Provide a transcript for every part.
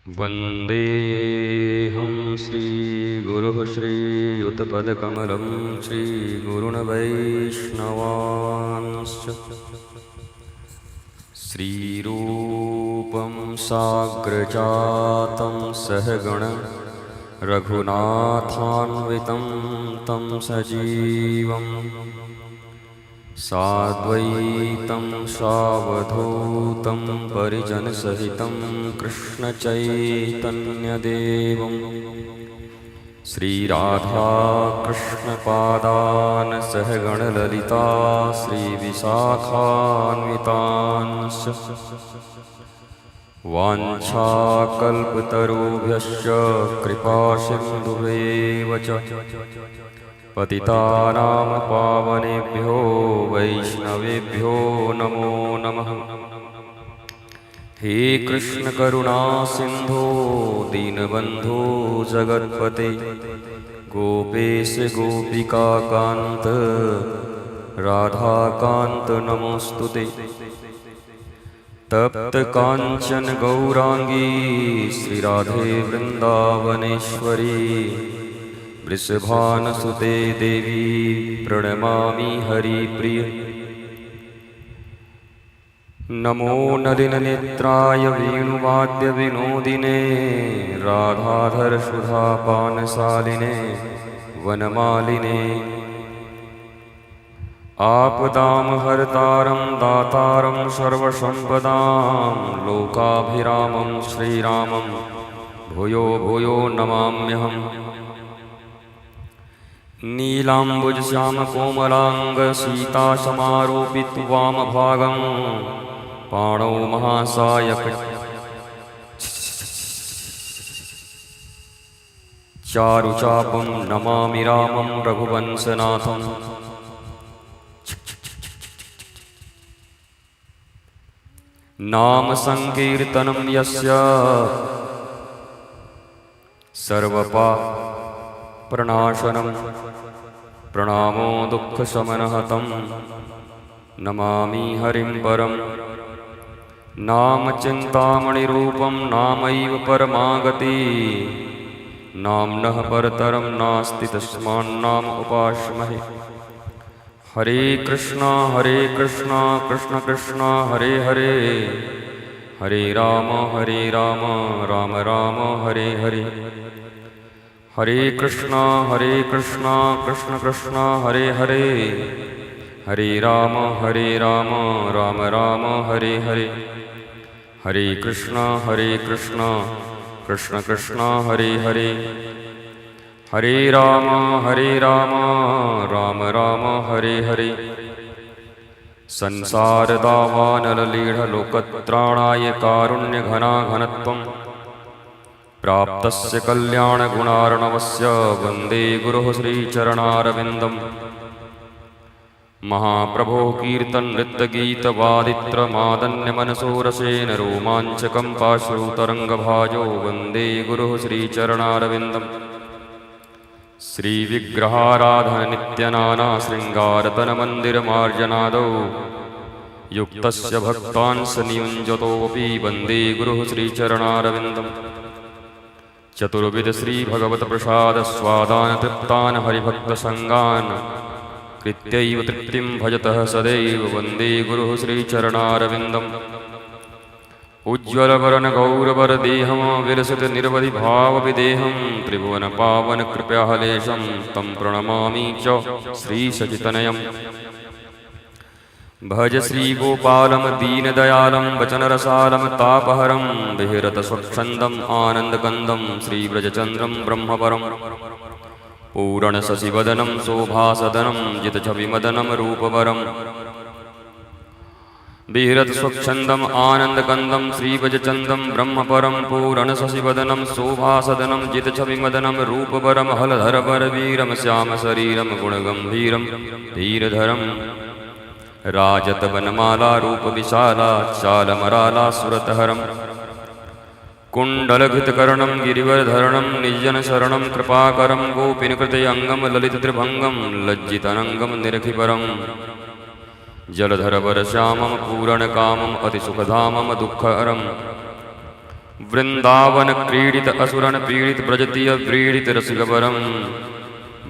वन्देऽहं श्रीगुरुः श्रीयुतपदकमलं श्रीगुरुन् वैष्णवांश्च श्रीरूपं साग्रजातं सहगण रघुनाथान्वितं तं सजीवं साद्वैतं सावधूतं परिजनसहितं कृष्णचैतन्यदेवं श्रीराधाकृष्णपादान् सहगणललिता श्रीविशाखान्वितांश्च वाञ्छाकल्पतरुभ्यश्च कृपासिन्धुभ्येव च पतितानां पावनेभ्यो वैष्णवेभ्यो नमो नमः। हे कृष्ण करुणा सिंधो दीनबंधो जगत्पते गोपेश गोपिका कांत राधा कांत नमोस्तुते। तप्त कांचन गौरांगी श्री राधे वृंदावनेश्वरी वृषभानुसुते देवी प्रणमामि हरिप्रिय। नमो नलिननेत्राय वेणुवाद्यविनोदिने राधाधर सुधापानशालिने वनमालिने आपदां हरतारं दातारं सर्वसम्पदां लोकाभिरामं श्रीरामं भूयो भूयो नमाम्यहम्। नीलाम्बुजश्यामकोमलाङ्ग सीतासमारोपित्वामभागं पाणौ महासायक चारुचापं नमामि रामं रघुवंशनाथं। नाम संकीर्तनं यस्य सर्वपापप्रणाशनं प्रणामो दुःखशमनः तं नमामि हरिं परं। नाम चिन्तामणिरूपं नामैव परमागति नाम्नः परतरं नास्ति तस्मान्नाम उपास्महे। हरे कृष्णा कृष्ण कृष्ण हरे हरे हरे राम राम राम हरे हरे। हरे कृष्णा कृष्ण कृष्ण हरे हरे हरे राम राम राम हरे हरे। हरे कृष्णा कृष्ण कृष्ण हरे हरे हरे राम राम राम हरे हरे। संसारदावानललीढलोकत्राणाय कारुण्यघनाघनत्वं प्राप्तस्य कल्याणगुणार्णवस्य वन्दे गुरुः श्रीचरणारविन्दम्। महाप्रभो कीर्तन नृत्यगीतवादित्रमादन्यमनसोरसेन रोमाञ्चकं पाशुतरङ्गभाजो वन्दे गुरुः श्रीचरणारविन्दम्। श्रीविग्रहाराधन नित्यनाना शृङ्गारतनमन्दिरमार्जनादौ युक्तस्य भक्तांसनियुञ्जतोऽपि वन्दे गुरुः श्रीचरणारविन्दम्। चतुर्विध श्रीभगवत्प्रसादस्वादान् तृप्तान् हरिभक्तसङ्गान् कृत्यैव तृप्तिं भजतः सदैव वन्दे गुरुः श्रीचरणारविन्दम्। उज्ज्वलवरनगौरवरदेहं विलसितनिरवधिभावविदेहं त्रिभुवनपावनकृपयाहलेशं तं प्रणमामि च श्रीसचितनयम्। भज श्रीगोपालं दीनदयालं वचनरसालं तापहरं विहरतस्वच्छन्दम् आनन्दकन्दं श्रीव्रजचन्द्रं ब्रह्मपरम्। पूरणशशिवदनं शोभासदनं जितछविमदनं रूपवरम् विहरतस्वच्छन्दम् आनन्दकन्दं श्रीव्रजचन्द्रं ब्रह्मपरं। पूरणशशिवदनं शोभासदनं जितछविमदनं रूपवरं हलधरवरवीरं श्यामशरीरं गुणगम्भीरं धीरधरम्। राजतवनमाला रूपविशाला चालमराला सुरतहरम् कुण्डलघृतकर्णं गिरिवरधरणं निजनशरणं कृपाकरं गोपिनकृते अङ्गं ललितत्रिभङ्गं लज्जितनङ्गं निरखिपरम्। जलधरवरश्यामं पूरणकामम् अतिसुखधामं दुःखहरम् वृंदावन क्रीडित असुरन पीड़ित ब्रजति व्रीडित रसिकवरम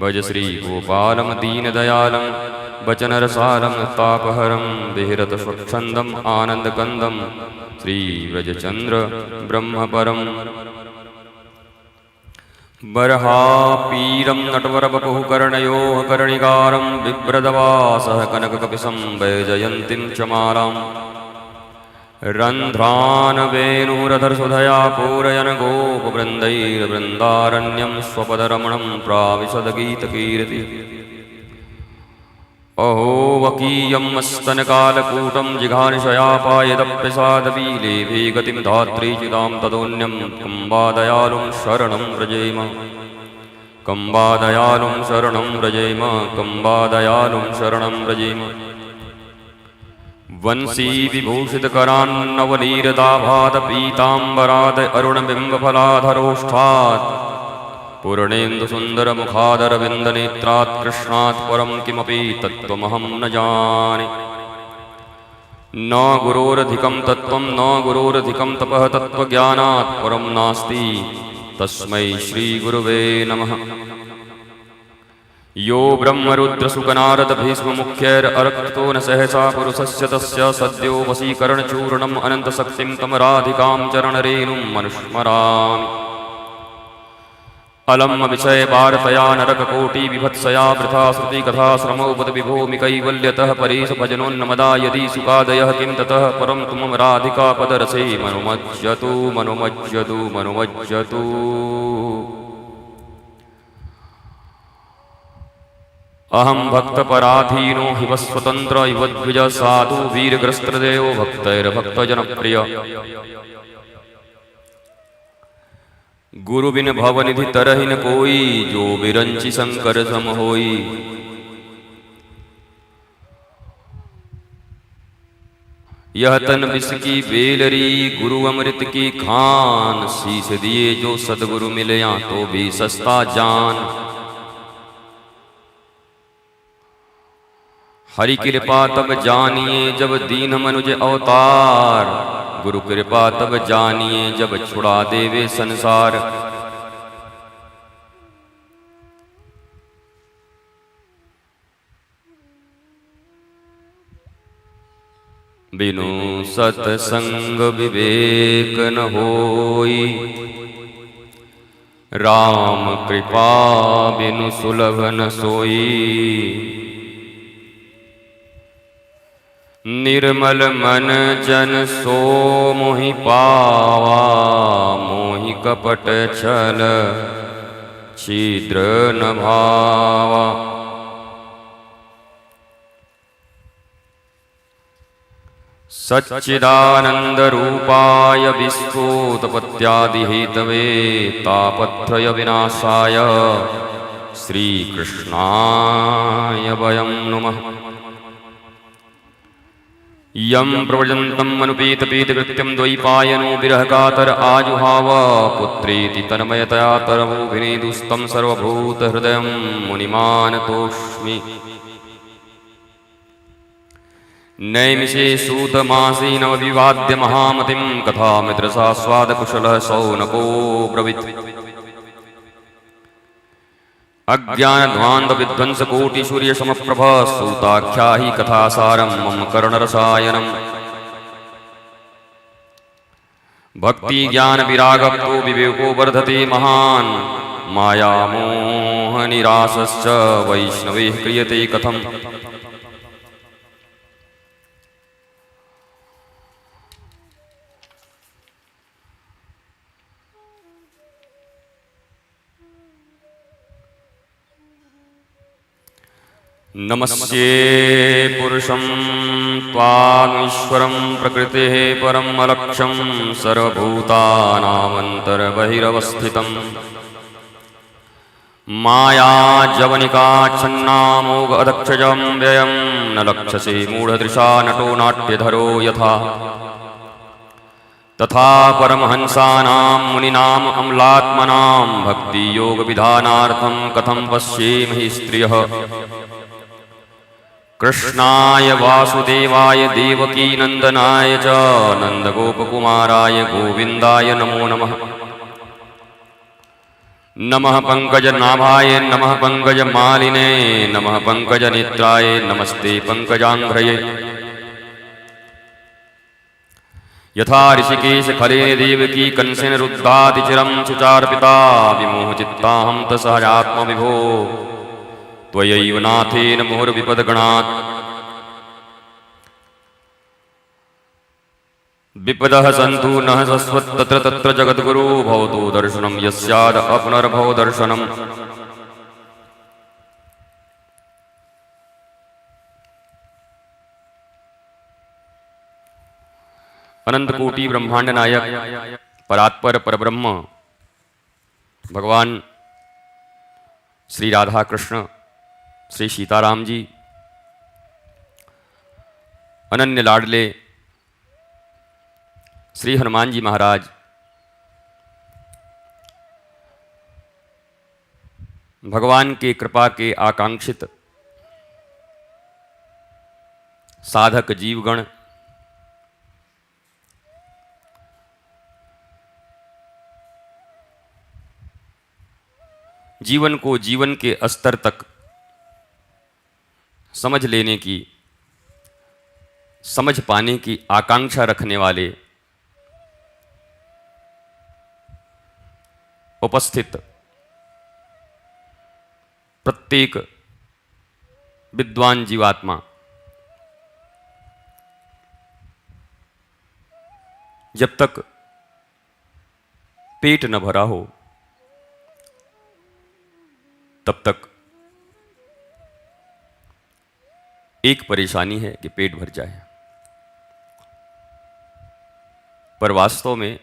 भज श्री गोपालम दीन दयालम वचन रसालम तापहरम विहरत स्वच्छंदम आनंद कंदम श्री व्रजचंद्र ब्रह्मपरम बर्हापीरं नटवरवपुः कर्णयोः कर्णिकारं बिभ्रदवासः कनककपिशं वैजयन्तीं च मालाम् रन्ध्रान् वेणुरधरसुधया पूरयन् गोपवृन्दैर्वृन्दारण्यं स्वपदरमणं प्राविशदगीतकीर्ति अहो वकीयं स्तनकालकूटं जिघानिशयापायदप्यसादवीलेभे गतिं धात्रीचितां तदोन्यं कम्बादयालुं शरणं व्रजेम कम्बादयालुं शरणं व्रजेम कम्बादयालुं शरणं व्रजेम वंशी विभूषितकरान्नवनीरदाभात पीताम्बराद अरुणबिम्बफलाधरोष्ठात् पूर्णेन्दुसुन्दरमुखादरविन्दनेत्रात् कृष्णात् परं किमपि तत्त्वमहं न जाने न गुरोरधिकं तत्त्वं न गुरोरधिकं तपः तत्त्वज्ञानात् परं नास्ति तस्मै श्रीगुरुवे नमः यो ब्रह्मरुद्रसुकनारद भीष्ममुख्यैररक्तो न सहसा पुरुषस्य तस्य सद्यो वशीकरणचूर्णम् अनन्तशक्तिं तमराधिकां चरणरेणुं मनुस्मरामि अलम् विषयवार्तया नरककोटिविभत्सया वृथा श्रुतिकथा श्रमोपदविभूमि कैवल्यतः परेश भजनोन्नमदा यदि सुखादयः किं ततः परं तु मम राधिकापदरसे मनुमज्जतु मनुमज्जतु मनुमज्जतु अहं भक्तपराधीनो हि स्वतंत्र इव द्विज साधु वीरग्रस्त्रदेवो भक्तैर्भक्तजनप्रिय गुरु बिन भवनिधि तरहि न कोई जो बिरंचि शंकर सम होई यह तन विष की बेलरी गुरु अमृत की खान शीश दिए जो सदगुरु मिलया तो भी सस्ता जान हरि कृपा तब जानिए जब दीन मनुज अवतार गुरु कृपा तब जानिए जब छुड़ा देवे संसार बिनु सतसंग विवेक न होई राम कृपा बिनु सुलभ न सोई निर्मल मन जन सो मोहि पावा मोहि कपट छल छिद्र न भावा सच्चिदानंद रूपाय विस्फोटपत्यादि हेतवे तापत्रय विनाशाय श्री कृष्णाय वयं नुमः यं प्रव्रजन्तं मनुपीतपीतकृत्यं द्वैपायनो विरहकातर आजुहाव पुत्रेति तन्मयतया तरवोऽभिनेदुस्तं सर्वभूतहृदयं मुनिमानतोऽस्मि नैमिषे सूतमासी नवविवाद्य महामतिं कथामित्रसास्वादकुशलः शौनको ब्रवीत् अज्ञानध्वान्त विध्वंस कोटि सूर्य समप्रभ सूताख्या ही कथासारम मम कर्णरसायनम भक्ति ज्ञान विरागतो विवेको वर्धते महान माया मोह निरासश्च वैष्णवे क्रियते कथम नमस्ये पुरुषं त्वामीश्वरं प्रकृतेः परम् अलक्ष्यं सर्वभूतानामन्तर्बहिरवस्थितं मायाजवनिकाच्छन्नामोघ अदक्षजं व्ययं न लक्ष्यसे मूढदृशा नटो नाट्यधरो यथा तथा परमहंसानां मुनीनाम् अम्लात्मनां भक्तियोगविधानार्थं कथं पश्येमहि स्त्रियः कृष्णाय वासुदेवाय देवकीनन्दनाय च नन्दगोपकुमाराय गोविन्दाय नमो नमः। नमः पंकजनाभाय नमः पंकजमालिने नमः पंकजनेत्राय नमस्ते पंकजांघ्रये। यथा ऋषिकेश खलेन देवकी कंसेन रुद्धातिचिरं सुचार्पिता विमोहचित्ताहं तसहजात्मविभो त्वयैव नाथेन मुहुर्विपदगणात्। विपदः सन्तु नः शश्वत् तत्र तत्र जगद्गुरो भवतु दर्शनं यस्याद् अपनर्भव दर्शनम्। अनंत कोटि ब्रह्मांड नायक परात्पर परब्रह्म भगवान श्री राधा कृष्ण श्री सीताराम जी, अनन्य लाडले श्री हनुमान जी महाराज, भगवान के कृपा के आकांक्षित साधक जीवगण, जीवन को जीवन के स्तर तक समझ लेने की, समझ पाने की आकांक्षा रखने वाले उपस्थित प्रत्येक विद्वान जीवात्मा, जब तक पेट न भरा हो तब तक एक परेशानी है कि पेट भर जाए, पर वास्तव में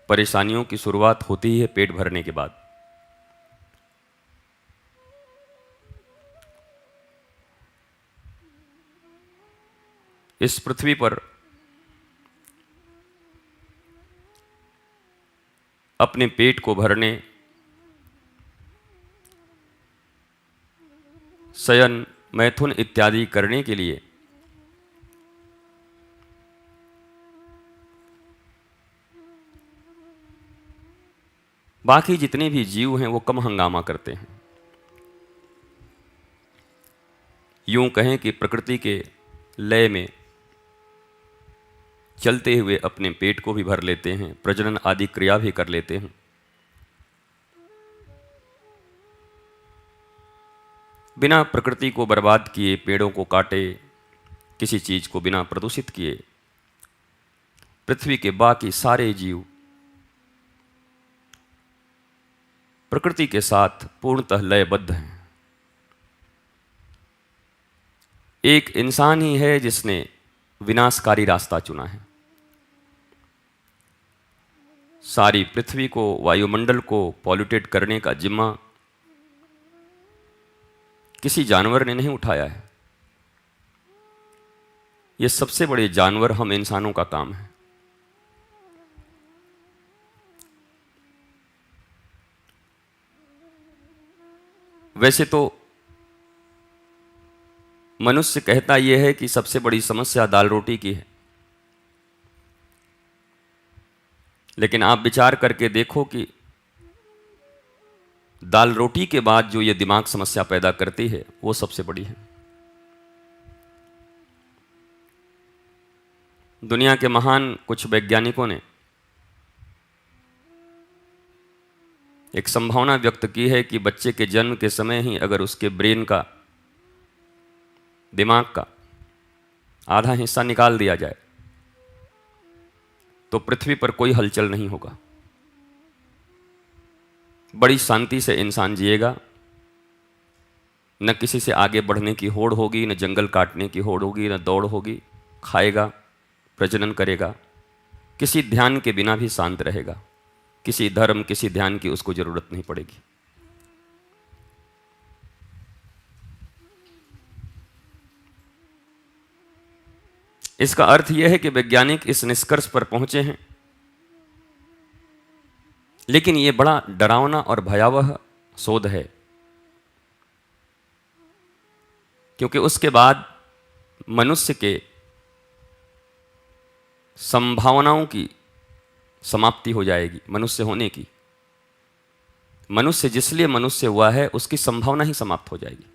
परेशानियों की शुरुआत होती ही है पेट भरने के बाद। इस पृथ्वी पर अपने पेट को भरने, शयन मैथुन इत्यादि करने के लिए बाकी जितने भी जीव हैं वो कम हंगामा करते हैं। यूं कहें कि प्रकृति के लय में चलते हुए अपने पेट को भी भर लेते हैं, प्रजनन आदि क्रिया भी कर लेते हैं। बिना प्रकृति को बर्बाद किए, पेड़ों को काटे, किसी चीज को बिना प्रदूषित किए, पृथ्वी के बाकी सारे जीव प्रकृति के साथ पूर्णतः लयबद्ध हैं। एक इंसान ही है जिसने विनाशकारी रास्ता चुना है। सारी पृथ्वी को, वायुमंडल को पॉल्यूटेट करने का जिम्मा किसी जानवर ने नहीं उठाया है। ये सबसे बड़े जानवर हम इंसानों का काम है। वैसे तो मनुष्य कहता यह है कि सबसे बड़ी समस्या दाल रोटी की है, लेकिन आप विचार करके देखो कि दाल रोटी के बाद जो ये दिमाग समस्या पैदा करती है वो सबसे बड़ी है। दुनिया के महान कुछ वैज्ञानिकों ने एक संभावना व्यक्त की है कि बच्चे के जन्म के समय ही अगर उसके ब्रेन का, दिमाग का आधा हिस्सा निकाल दिया जाए तो पृथ्वी पर कोई हलचल नहीं होगा। बड़ी शांति से इंसान जिएगा, न किसी से आगे बढ़ने की होड़ होगी, न जंगल काटने की होड़ होगी, न दौड़ होगी। खाएगा, प्रजनन करेगा, किसी ध्यान के बिना भी शांत रहेगा। किसी धर्म, किसी ध्यान की उसको जरूरत नहीं पड़ेगी। इसका अर्थ यह है कि वैज्ञानिक इस निष्कर्ष पर पहुंचे हैं, लेकिन यह बड़ा डरावना और भयावह शोध है, क्योंकि उसके बाद मनुष्य के संभावनाओं की समाप्ति हो जाएगी, मनुष्य होने की। मनुष्य जिसलिए मनुष्य हुआ है उसकी संभावना ही समाप्त हो जाएगी।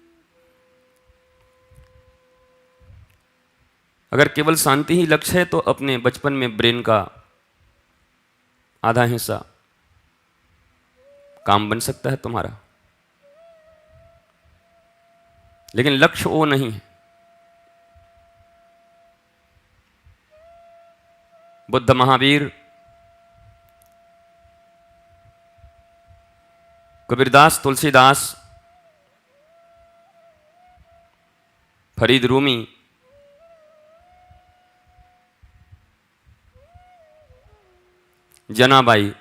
अगर केवल शांति ही लक्ष्य है तो अपने बचपन में ब्रेन का आधा हिस्सा काम बन सकता है तुम्हारा, लेकिन लक्ष्य वो नहीं है। बुद्ध, महावीर, कबीरदास, तुलसीदास, फरीद रूमी, जनाबाई,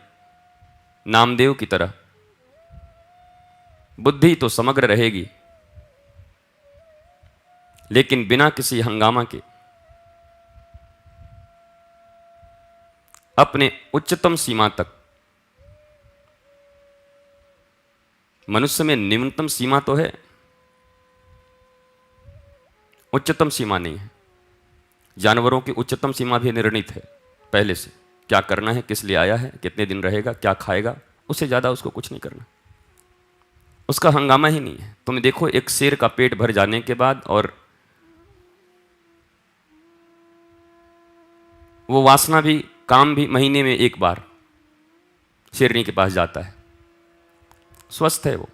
नामदेव की तरह बुद्धि तो समग्र रहेगी, लेकिन बिना किसी हंगामा के अपने उच्चतम सीमा तक। मनुष्य में निम्नतम सीमा तो है, उच्चतम सीमा नहीं है। जानवरों की उच्चतम सीमा भी निर्णित है पहले से, क्या करना है, किस लिए आया है, कितने दिन रहेगा, क्या खाएगा, उससे ज्यादा उसको कुछ नहीं करना। उसका हंगामा ही नहीं है। तुम देखो एक शेर का पेट भर जाने के बाद और वो वासना भी, काम भी महीने में एक बार शेरनी के पास जाता है, स्वस्थ है वो,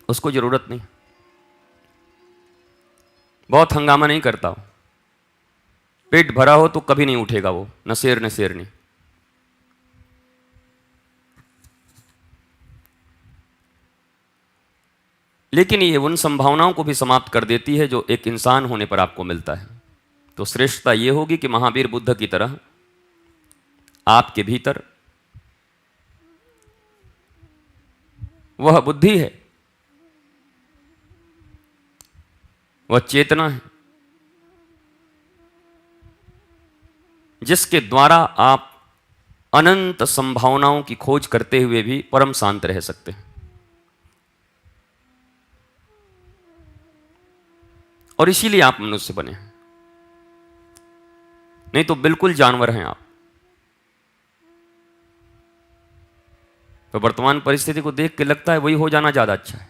उसको जरूरत नहीं, बहुत हंगामा नहीं करता हो। पेट भरा हो तो कभी नहीं उठेगा वो, न शेर न शेरनी। लेकिन ये उन संभावनाओं को भी समाप्त कर देती है जो एक इंसान होने पर आपको मिलता है। तो श्रेष्ठता ये होगी कि महावीर बुद्ध की तरह आपके भीतर वह बुद्धि है, वह चेतना है, जिसके द्वारा आप अनंत संभावनाओं की खोज करते हुए भी परम शांत रह सकते हैं। और इसीलिए आप मनुष्य बने हैं, नहीं तो बिल्कुल जानवर हैं आप। तो वर्तमान परिस्थिति को देख के लगता है वही हो जाना ज्यादा अच्छा है।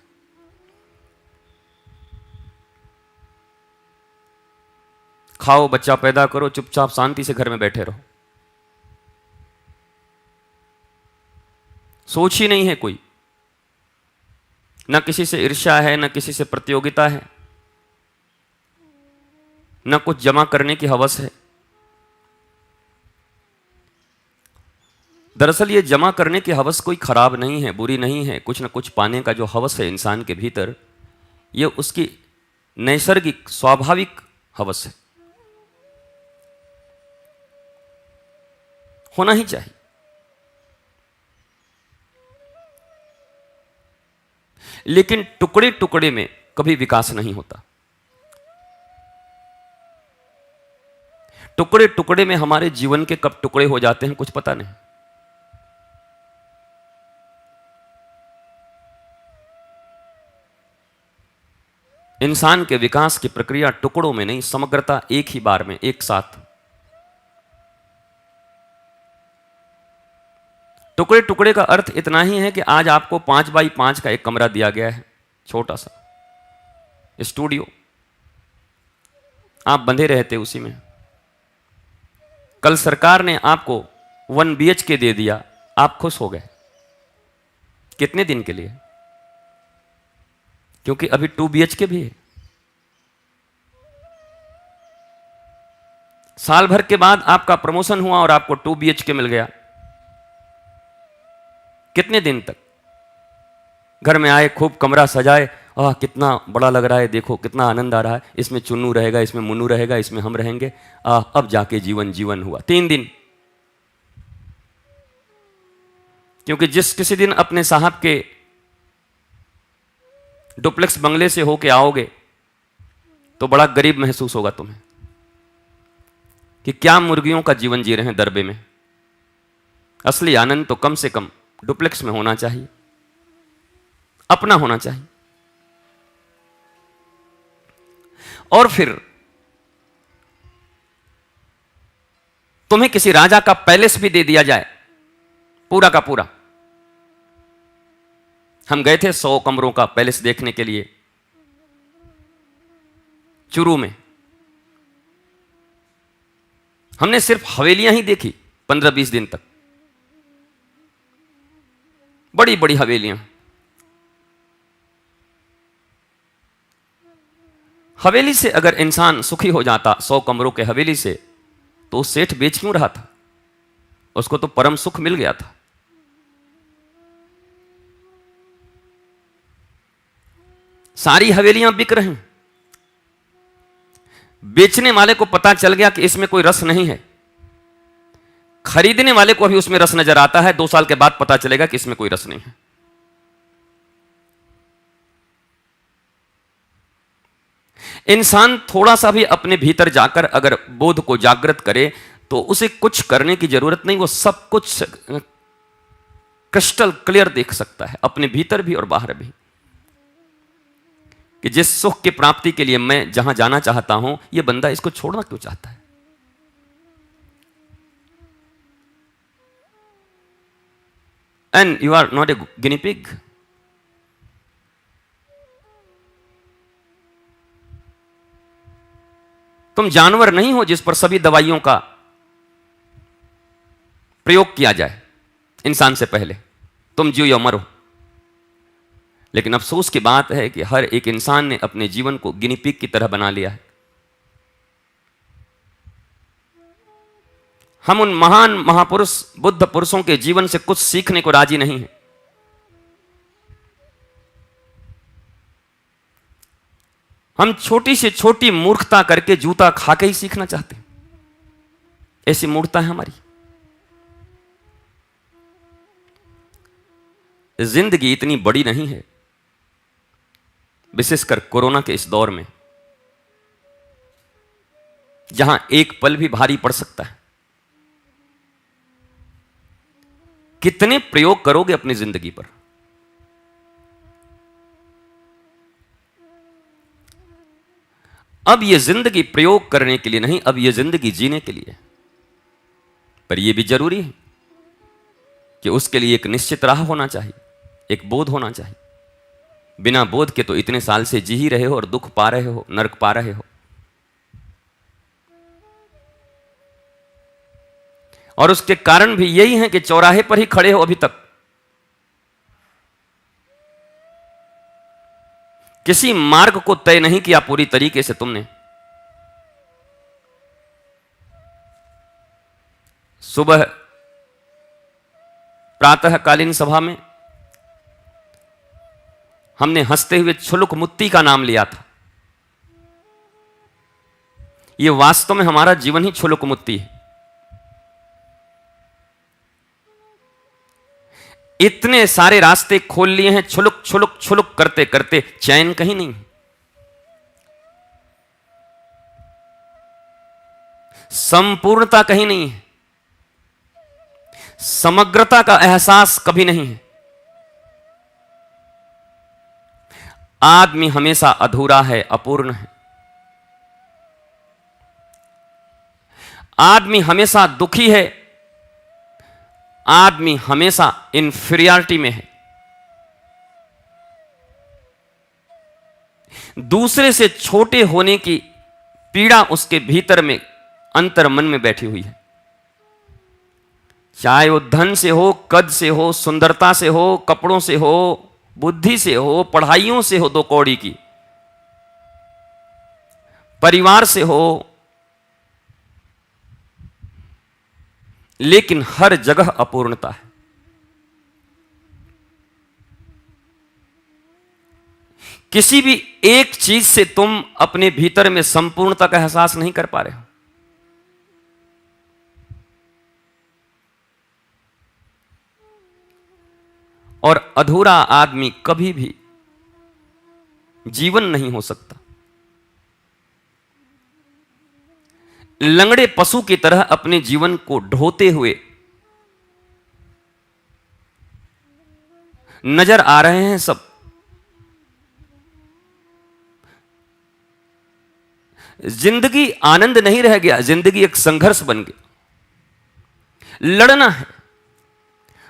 खाओ, बच्चा पैदा करो, चुपचाप शांति से घर में बैठे रहो, सोच ही नहीं है कोई, न किसी से ईर्ष्या है, न किसी से प्रतियोगिता है, न कुछ जमा करने की हवस है। दरअसल ये जमा करने की हवस कोई खराब नहीं है, बुरी नहीं है। कुछ न कुछ पाने का जो हवस है इंसान के भीतर, ये उसकी नैसर्गिक स्वाभाविक हवस है, होना ही चाहिए। लेकिन टुकड़े टुकड़े में कभी विकास नहीं होता। टुकड़े टुकड़े में हमारे जीवन के कब टुकड़े हो जाते हैं कुछ पता नहीं। इंसान के विकास की प्रक्रिया टुकड़ों में नहीं, समग्रता, एक ही बार में, एक साथ। टुकड़े टुकड़े का अर्थ इतना ही है कि आज आपको 5 बाई 5 का एक कमरा दिया गया है, छोटा सा स्टूडियो, आप बंधे रहते उसी में। कल सरकार ने आपको 1 BHK दे दिया, आप खुश हो गए। कितने दिन के लिए? क्योंकि अभी 2 BHK भी है। साल भर के बाद आपका प्रमोशन हुआ और आपको 2 BHK मिल गया। कितने दिन तक? घर में आए, खूब कमरा सजाए, कितना बड़ा लग रहा है, देखो कितना आनंद आ रहा है, इसमें चुन्नू रहेगा, इसमें मुन्नू रहेगा, इसमें हम रहेंगे, अब जाके जीवन जीवन हुआ। 3 दिन। क्योंकि जिस किसी दिन अपने साहब के डुप्लेक्स बंगले से होके आओगे तो बड़ा गरीब महसूस होगा तुम्हें कि क्या मुर्गियों का जीवन जी रहे हैं दरबे में। असली आनंद तो कम से कम डुप्लेक्स में होना चाहिए, अपना होना चाहिए। और फिर तुम्हें किसी राजा का पैलेस भी दे दिया जाए, पूरा का पूरा। हम गए थे 100 कमरों का पैलेस देखने के लिए चुरू में। हमने सिर्फ हवेलियां ही देखी 15-20 दिन तक, बड़ी बड़ी हवेलियां। हवेली से अगर इंसान सुखी हो जाता 100 कमरों के हवेली से, तो सेठ बेच क्यों रहा था? उसको तो परम सुख मिल गया था। सारी हवेलियां बिक रही, बेचने वाले को पता चल गया कि इसमें कोई रस नहीं है, खरीदने वाले को अभी उसमें रस नजर आता है, 2 साल के बाद पता चलेगा कि इसमें कोई रस नहीं है। इंसान थोड़ा सा भी अपने भीतर जाकर अगर बोध को जागृत करे तो उसे कुछ करने की जरूरत नहीं, वो सब कुछ क्रिस्टल क्लियर देख सकता है, अपने भीतर भी और बाहर भी, कि जिस सुख की प्राप्ति के लिए मैं जहां जाना चाहता हूं, यह बंदा इसको छोड़ना क्यों चाहता है। And you are not a guinea pig. तुम जानवर नहीं हो जिस पर सभी दवाइयों का प्रयोग किया जाए इंसान से पहले, तुम जियो या मरो। लेकिन अफसोस की बात है कि हर एक इंसान ने अपने जीवन को गिनी पिग की तरह बना लिया है। हम उन महान महापुरुष बुद्ध पुरुषों के जीवन से कुछ सीखने को राजी नहीं हैं। हम छोटी से छोटी मूर्खता करके जूता खा के ही सीखना चाहते हैं। ऐसी मूर्खता है हमारी। जिंदगी इतनी बड़ी नहीं है, विशेषकर कोरोना के इस दौर में, जहां एक पल भी भारी पड़ सकता है। कितने प्रयोग करोगे अपनी जिंदगी पर? अब यह जिंदगी प्रयोग करने के लिए नहीं, अब यह जिंदगी जीने के लिए। पर यह भी जरूरी है कि उसके लिए एक निश्चित राह होना चाहिए, एक बोध होना चाहिए। बिना बोध के तो इतने साल से जी ही रहे हो और दुख पा रहे हो, नरक पा रहे हो। और उसके कारण भी यही है कि चौराहे पर ही खड़े हो अभी तक। किसी मार्ग को तय नहीं किया पूरी तरीके से तुमने। सुबह प्रातःकालीन सभा में हमने हंसते हुए छुलुक मुत्ती का नाम लिया था। यह वास्तव में हमारा जीवन ही छुलुक मुत्ती है। इतने सारे रास्ते खोल लिए हैं, छुलुक छुलुक छुलुक करते करते चैन कहीं नहीं। संपूर्णता कहीं नहीं है, समग्रता का एहसास कभी नहीं है। आदमी हमेशा अधूरा है, अपूर्ण है। आदमी हमेशा दुखी है, आदमी हमेशा इंफीरियरिटी में है। दूसरे से छोटे होने की पीड़ा उसके भीतर में, अंतर मन में बैठी हुई है। चाहे वो धन से हो, कद से हो, सुंदरता से हो, कपड़ों से हो, बुद्धि से हो, पढ़ाइयों से हो, 2 कौड़ी की, परिवार से हो, लेकिन हर जगह अपूर्णता है। किसी भी एक चीज से तुम अपने भीतर में संपूर्णता का एहसास नहीं कर पा रहे हो। और अधूरा आदमी कभी भी जीवन नहीं हो सकता। लंगड़े पशु की तरह अपने जीवन को ढोते हुए नजर आ रहे हैं सब। जिंदगी आनंद नहीं रह गया, जिंदगी एक संघर्ष बन गया। लड़ना है,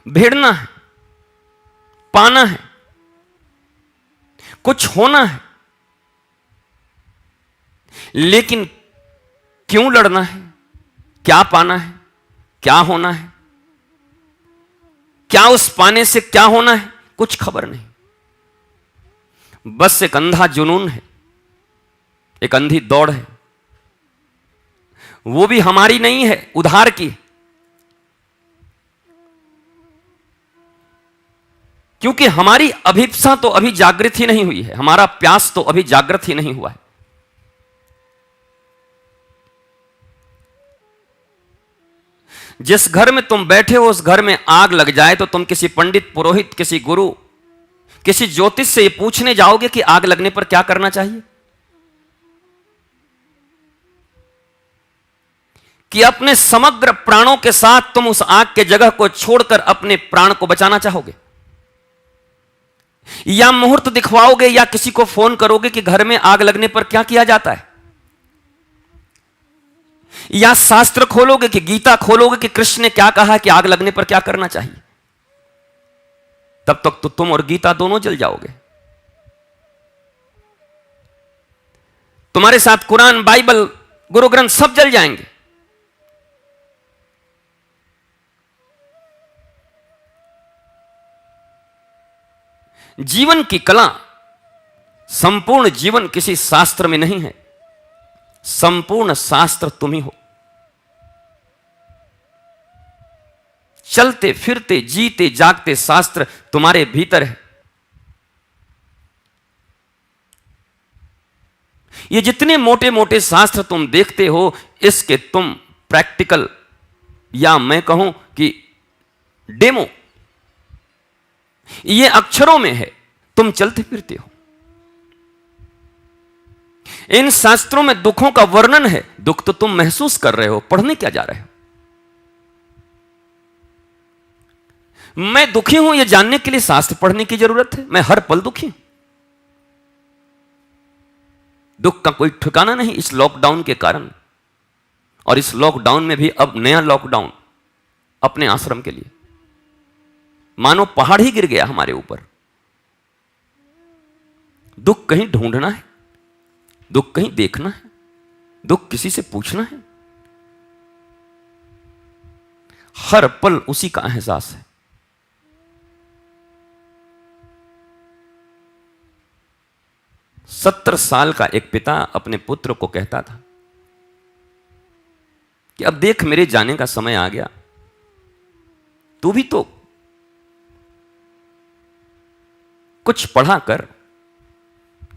भिड़ना है, पाना है, कुछ होना है। लेकिन क्यों लड़ना है, क्या पाना है, क्या होना है, क्या उस पाने से क्या होना है, कुछ खबर नहीं। बस एक अंधा जुनून है, एक अंधी दौड़ है, वो भी हमारी नहीं है, उधार की। क्योंकि हमारी अभिप्सा तो अभी जागृत ही नहीं हुई है, हमारा प्यास तो अभी जागृत ही नहीं हुआ है। जिस घर में तुम बैठे हो उस घर में आग लग जाए तो तुम किसी पंडित, पुरोहित, किसी गुरु, किसी ज्योतिष से ये पूछने जाओगे कि आग लगने पर क्या करना चाहिए? कि अपने समग्र प्राणों के साथ तुम उस आग के जगह को छोड़कर अपने प्राण को बचाना चाहोगे? या मुहूर्त दिखवाओगे या किसी को फोन करोगे कि घर में आग लगने पर क्या किया जाता है? या शास्त्र खोलोगे कि गीता खोलोगे कि कृष्ण ने क्या कहा कि आग लगने पर क्या करना चाहिए? तब तक तो तुम और गीता दोनों जल जाओगे। तुम्हारे साथ कुरान, बाइबल, गुरु ग्रंथ सब जल जाएंगे। जीवन की कला, संपूर्ण जीवन किसी शास्त्र में नहीं है, संपूर्ण शास्त्र तुम ही हो। चलते फिरते जीते जागते शास्त्र तुम्हारे भीतर है। ये जितने मोटे मोटे शास्त्र तुम देखते हो, इसके तुम प्रैक्टिकल या मैं कहूं कि डेमो, ये अक्षरों में है, तुम चलते फिरते हो। इन शास्त्रों में दुखों का वर्णन है, दुख तो तुम महसूस कर रहे हो, पढ़ने क्या जा रहे हो? मैं दुखी हूं यह जानने के लिए शास्त्र पढ़ने की जरूरत है? मैं हर पल दुखी हूं। दुख का कोई ठिकाना नहीं इस लॉकडाउन के कारण। और इस लॉकडाउन में भी अब नया लॉकडाउन अपने आश्रम के लिए, मानो पहाड़ ही गिर गया हमारे ऊपर। दुख कहीं ढूंढना है, दुख कहीं देखना है, दुख किसी से पूछना है। हर पल उसी का एहसास है। सत्तर साल का एक पिता अपने पुत्र को कहता था कि अब देख मेरे जाने का समय आ गया, तू भी तो कुछ पढ़ा कर,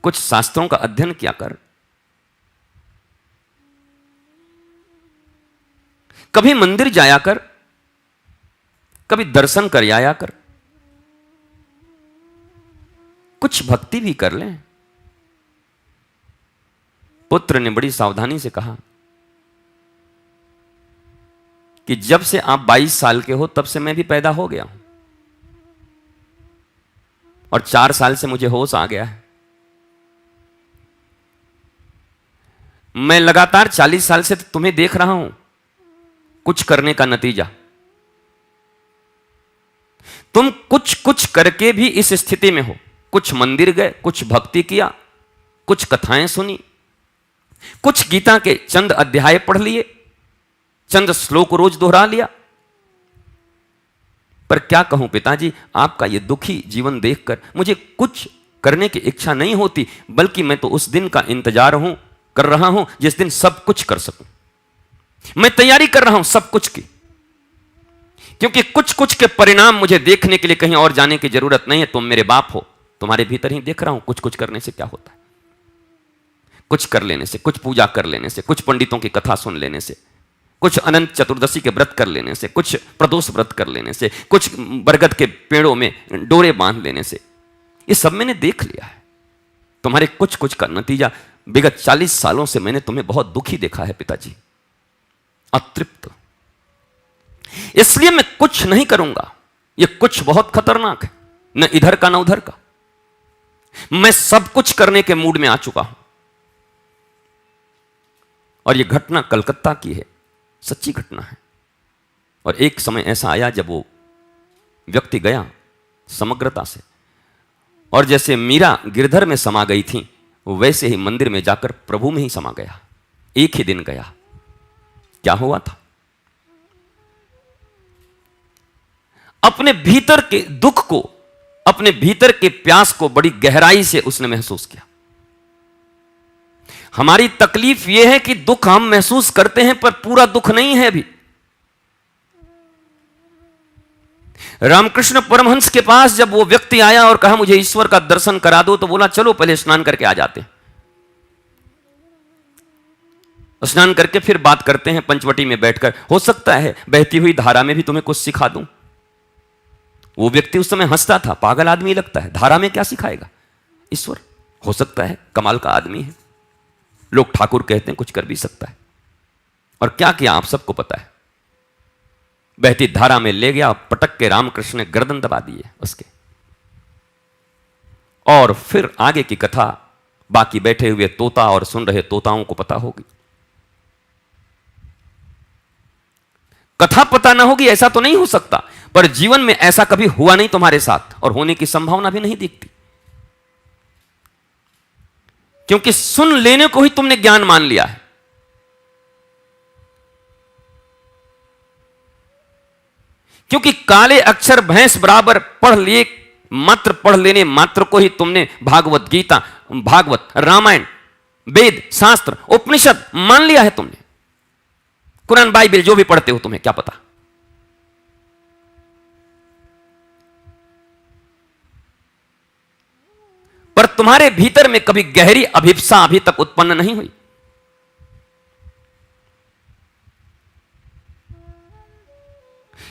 कुछ शास्त्रों का अध्ययन किया कर, कभी मंदिर जाया कर, कभी दर्शन कर आया कर, कुछ भक्ति भी कर ले। पुत्र ने बड़ी सावधानी से कहा कि जब से आप 22 साल के हो तब से मैं भी पैदा हो गया हूं, और 4 साल से मुझे होश आ गया है। मैं लगातार 40 साल से तुम्हें देख रहा हूं, कुछ करने का नतीजा। तुम कुछ कुछ करके भी इस स्थिति में हो। कुछ मंदिर गए, कुछ भक्ति किया, कुछ कथाएं सुनी, कुछ गीता के चंद अध्याय पढ़ लिए, चंद श्लोक रोज दोहरा लिया। पर क्या कहूं पिताजी, आपका यह दुखी जीवन देखकर मुझे कुछ करने की इच्छा नहीं होती, बल्कि मैं तो उस दिन का इंतजार कर रहा हूं जिस दिन सब कुछ कर सकूं। मैं तैयारी कर रहा हूं सब कुछ की, क्योंकि कुछ कुछ के परिणाम मुझे देखने के लिए कहीं और जाने की जरूरत नहीं है। तुम मेरे बाप हो, तुम्हारे भीतर ही देख रहा हूं कुछ कुछ करने से क्या होता है। कुछ कर लेने से, कुछ पूजा कर लेने से, कुछ पंडितों की कथा सुन लेने से, कुछ अनंत चतुर्दशी के व्रत कर लेने से, कुछ प्रदोष व्रत कर लेने से, कुछ बरगद के पेड़ों में डोरे बांध लेने से, ये सब मैंने देख लिया है। तुम्हारे कुछ कुछ का नतीजा विगत 40 सालों से मैंने तुम्हें बहुत दुखी देखा है पिताजी, अतृप्त। इसलिए मैं कुछ नहीं करूंगा। यह कुछ बहुत खतरनाक है, न इधर का न उधर का। मैं सब कुछ करने के मूड में आ चुका हूं। और यह घटना कलकत्ता की है, सच्ची घटना है। और एक समय ऐसा आया जब वो व्यक्ति गया समग्रता से, और जैसे मीरा गिरधर में समा गई थी वैसे ही मंदिर में जाकर प्रभु में ही समा गया। एक ही दिन गया। क्या हुआ था? अपने भीतर के दुख को, अपने भीतर के प्यास को बड़ी गहराई से उसने महसूस किया। हमारी तकलीफ यह है कि दुख हम महसूस करते हैं पर पूरा दुख नहीं है अभी। रामकृष्ण परमहंस के पास जब वो व्यक्ति आया और कहा मुझे ईश्वर का दर्शन करा दो, तो बोला चलो पहले स्नान करके आ जाते हैं, स्नान करके फिर बात करते हैं पंचवटी में बैठकर, हो सकता है बहती हुई धारा में भी तुम्हें कुछ सिखा दूं। वो व्यक्ति उस समय हंसता था, पागल आदमी लगता है, धारा में क्या सिखाएगा ईश्वर, हो सकता है कमाल का आदमी है, लोग ठाकुर कहते हैं कुछ कर भी सकता है। और क्या किया आप सबको पता है, बहती धारा में ले गया, पटक के रामकृष्ण ने गर्दन दबा दिए उसके। और फिर आगे की कथा बाकी बैठे हुए तोता और सुन रहे तोताओं को पता होगी। कथा पता ना होगी ऐसा तो नहीं हो सकता, पर जीवन में ऐसा कभी हुआ नहीं तुम्हारे साथ और होने की संभावना भी नहीं दिखती, क्योंकि सुन लेने को ही तुमने ज्ञान मान लिया है। क्योंकि काले अक्षर भैंस बराबर पढ़ लिए, मात्र पढ़ लेने मात्र को ही तुमने भागवत गीता, भागवत, रामायण, वेद, शास्त्र, उपनिषद मान लिया है तुमने। कुरान, बाइबल जो भी पढ़ते हो तुम्हें क्या पता। पर तुम्हारे भीतर में कभी गहरी अभिप्सा अभी तक उत्पन्न नहीं हुई।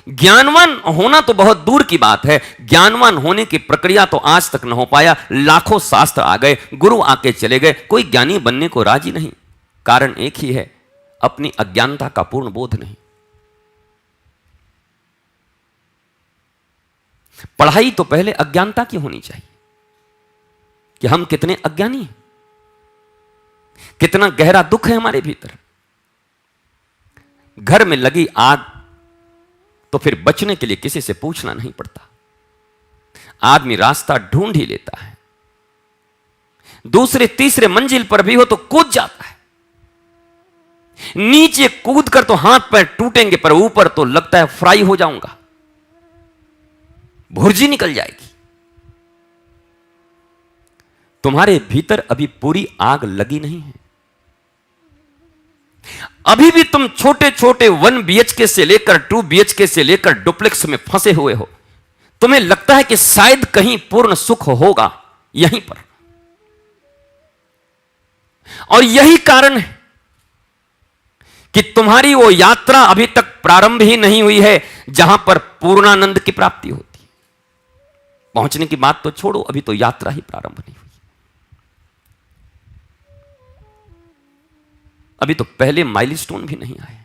ज्ञानवान होना तो बहुत दूर की बात है, ज्ञानवान होने की प्रक्रिया तो आज तक न हो पाया। लाखों शास्त्र आ गए, गुरु आके चले गए, कोई ज्ञानी बनने को राजी नहीं। कारण एक ही है, अपनी अज्ञानता का पूर्ण बोध नहीं। पढ़ाई तो पहले अज्ञानता की होनी चाहिए कि हम कितने अज्ञानी हैं, कितना गहरा दुख है हमारे भीतर। घर में लगी आग तो फिर बचने के लिए किसी से पूछना नहीं पड़ता, आदमी रास्ता ढूंढ ही लेता है। दूसरे तीसरे मंजिल पर भी हो तो कूद जाता है, नीचे कूद कर तो हाथ पैर टूटेंगे, पर ऊपर तो लगता है फ्राई हो जाऊंगा, भुर्जी निकल जाएगी। तुम्हारे भीतर अभी पूरी आग लगी नहीं है। अभी भी तुम छोटे छोटे 1 BHK से लेकर 2 BHK से लेकर डुप्लेक्स में फंसे हुए हो। तुम्हें लगता है कि शायद कहीं पूर्ण सुख होगा यहीं पर, और यही कारण है कि तुम्हारी वो यात्रा अभी तक प्रारंभ ही नहीं हुई है जहां पर पूर्णानंद की प्राप्ति होती है। पहुंचने की बात तो छोड़ो, अभी तो यात्रा ही प्रारंभ नहीं हुई। अभी तो पहले माइलस्टोन भी नहीं आए।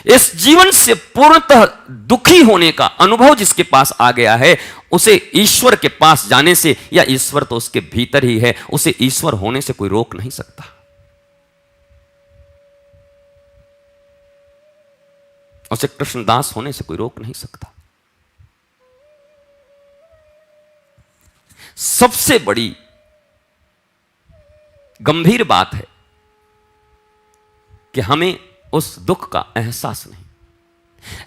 इस जीवन से पूर्णतः दुखी होने का अनुभव जिसके पास आ गया है, उसे ईश्वर के पास जाने से, या ईश्वर तो उसके भीतर ही है, उसे ईश्वर होने से कोई रोक नहीं सकता। उसे कृष्णदास होने से कोई रोक नहीं सकता। सबसे बड़ी गंभीर बात है कि हमें उस दुख का एहसास नहीं,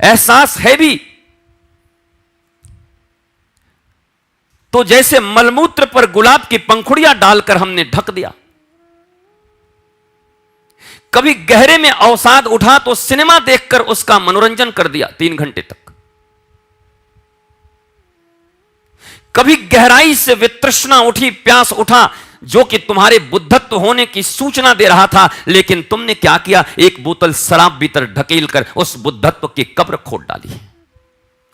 एहसास है भी तो जैसे मलमूत्र पर गुलाब की पंखुड़ियां डालकर हमने ढक दिया। कभी गहरे में अवसाद उठा तो सिनेमा देखकर उसका मनोरंजन कर दिया 3 घंटे तक। कभी गहराई से वितृष्णा उठी, प्यास उठा, जो कि तुम्हारे बुद्धत्व होने की सूचना दे रहा था, लेकिन तुमने क्या किया, एक बोतल शराब भीतर ढकेल कर उस बुद्धत्व की कब्र खोद डाली।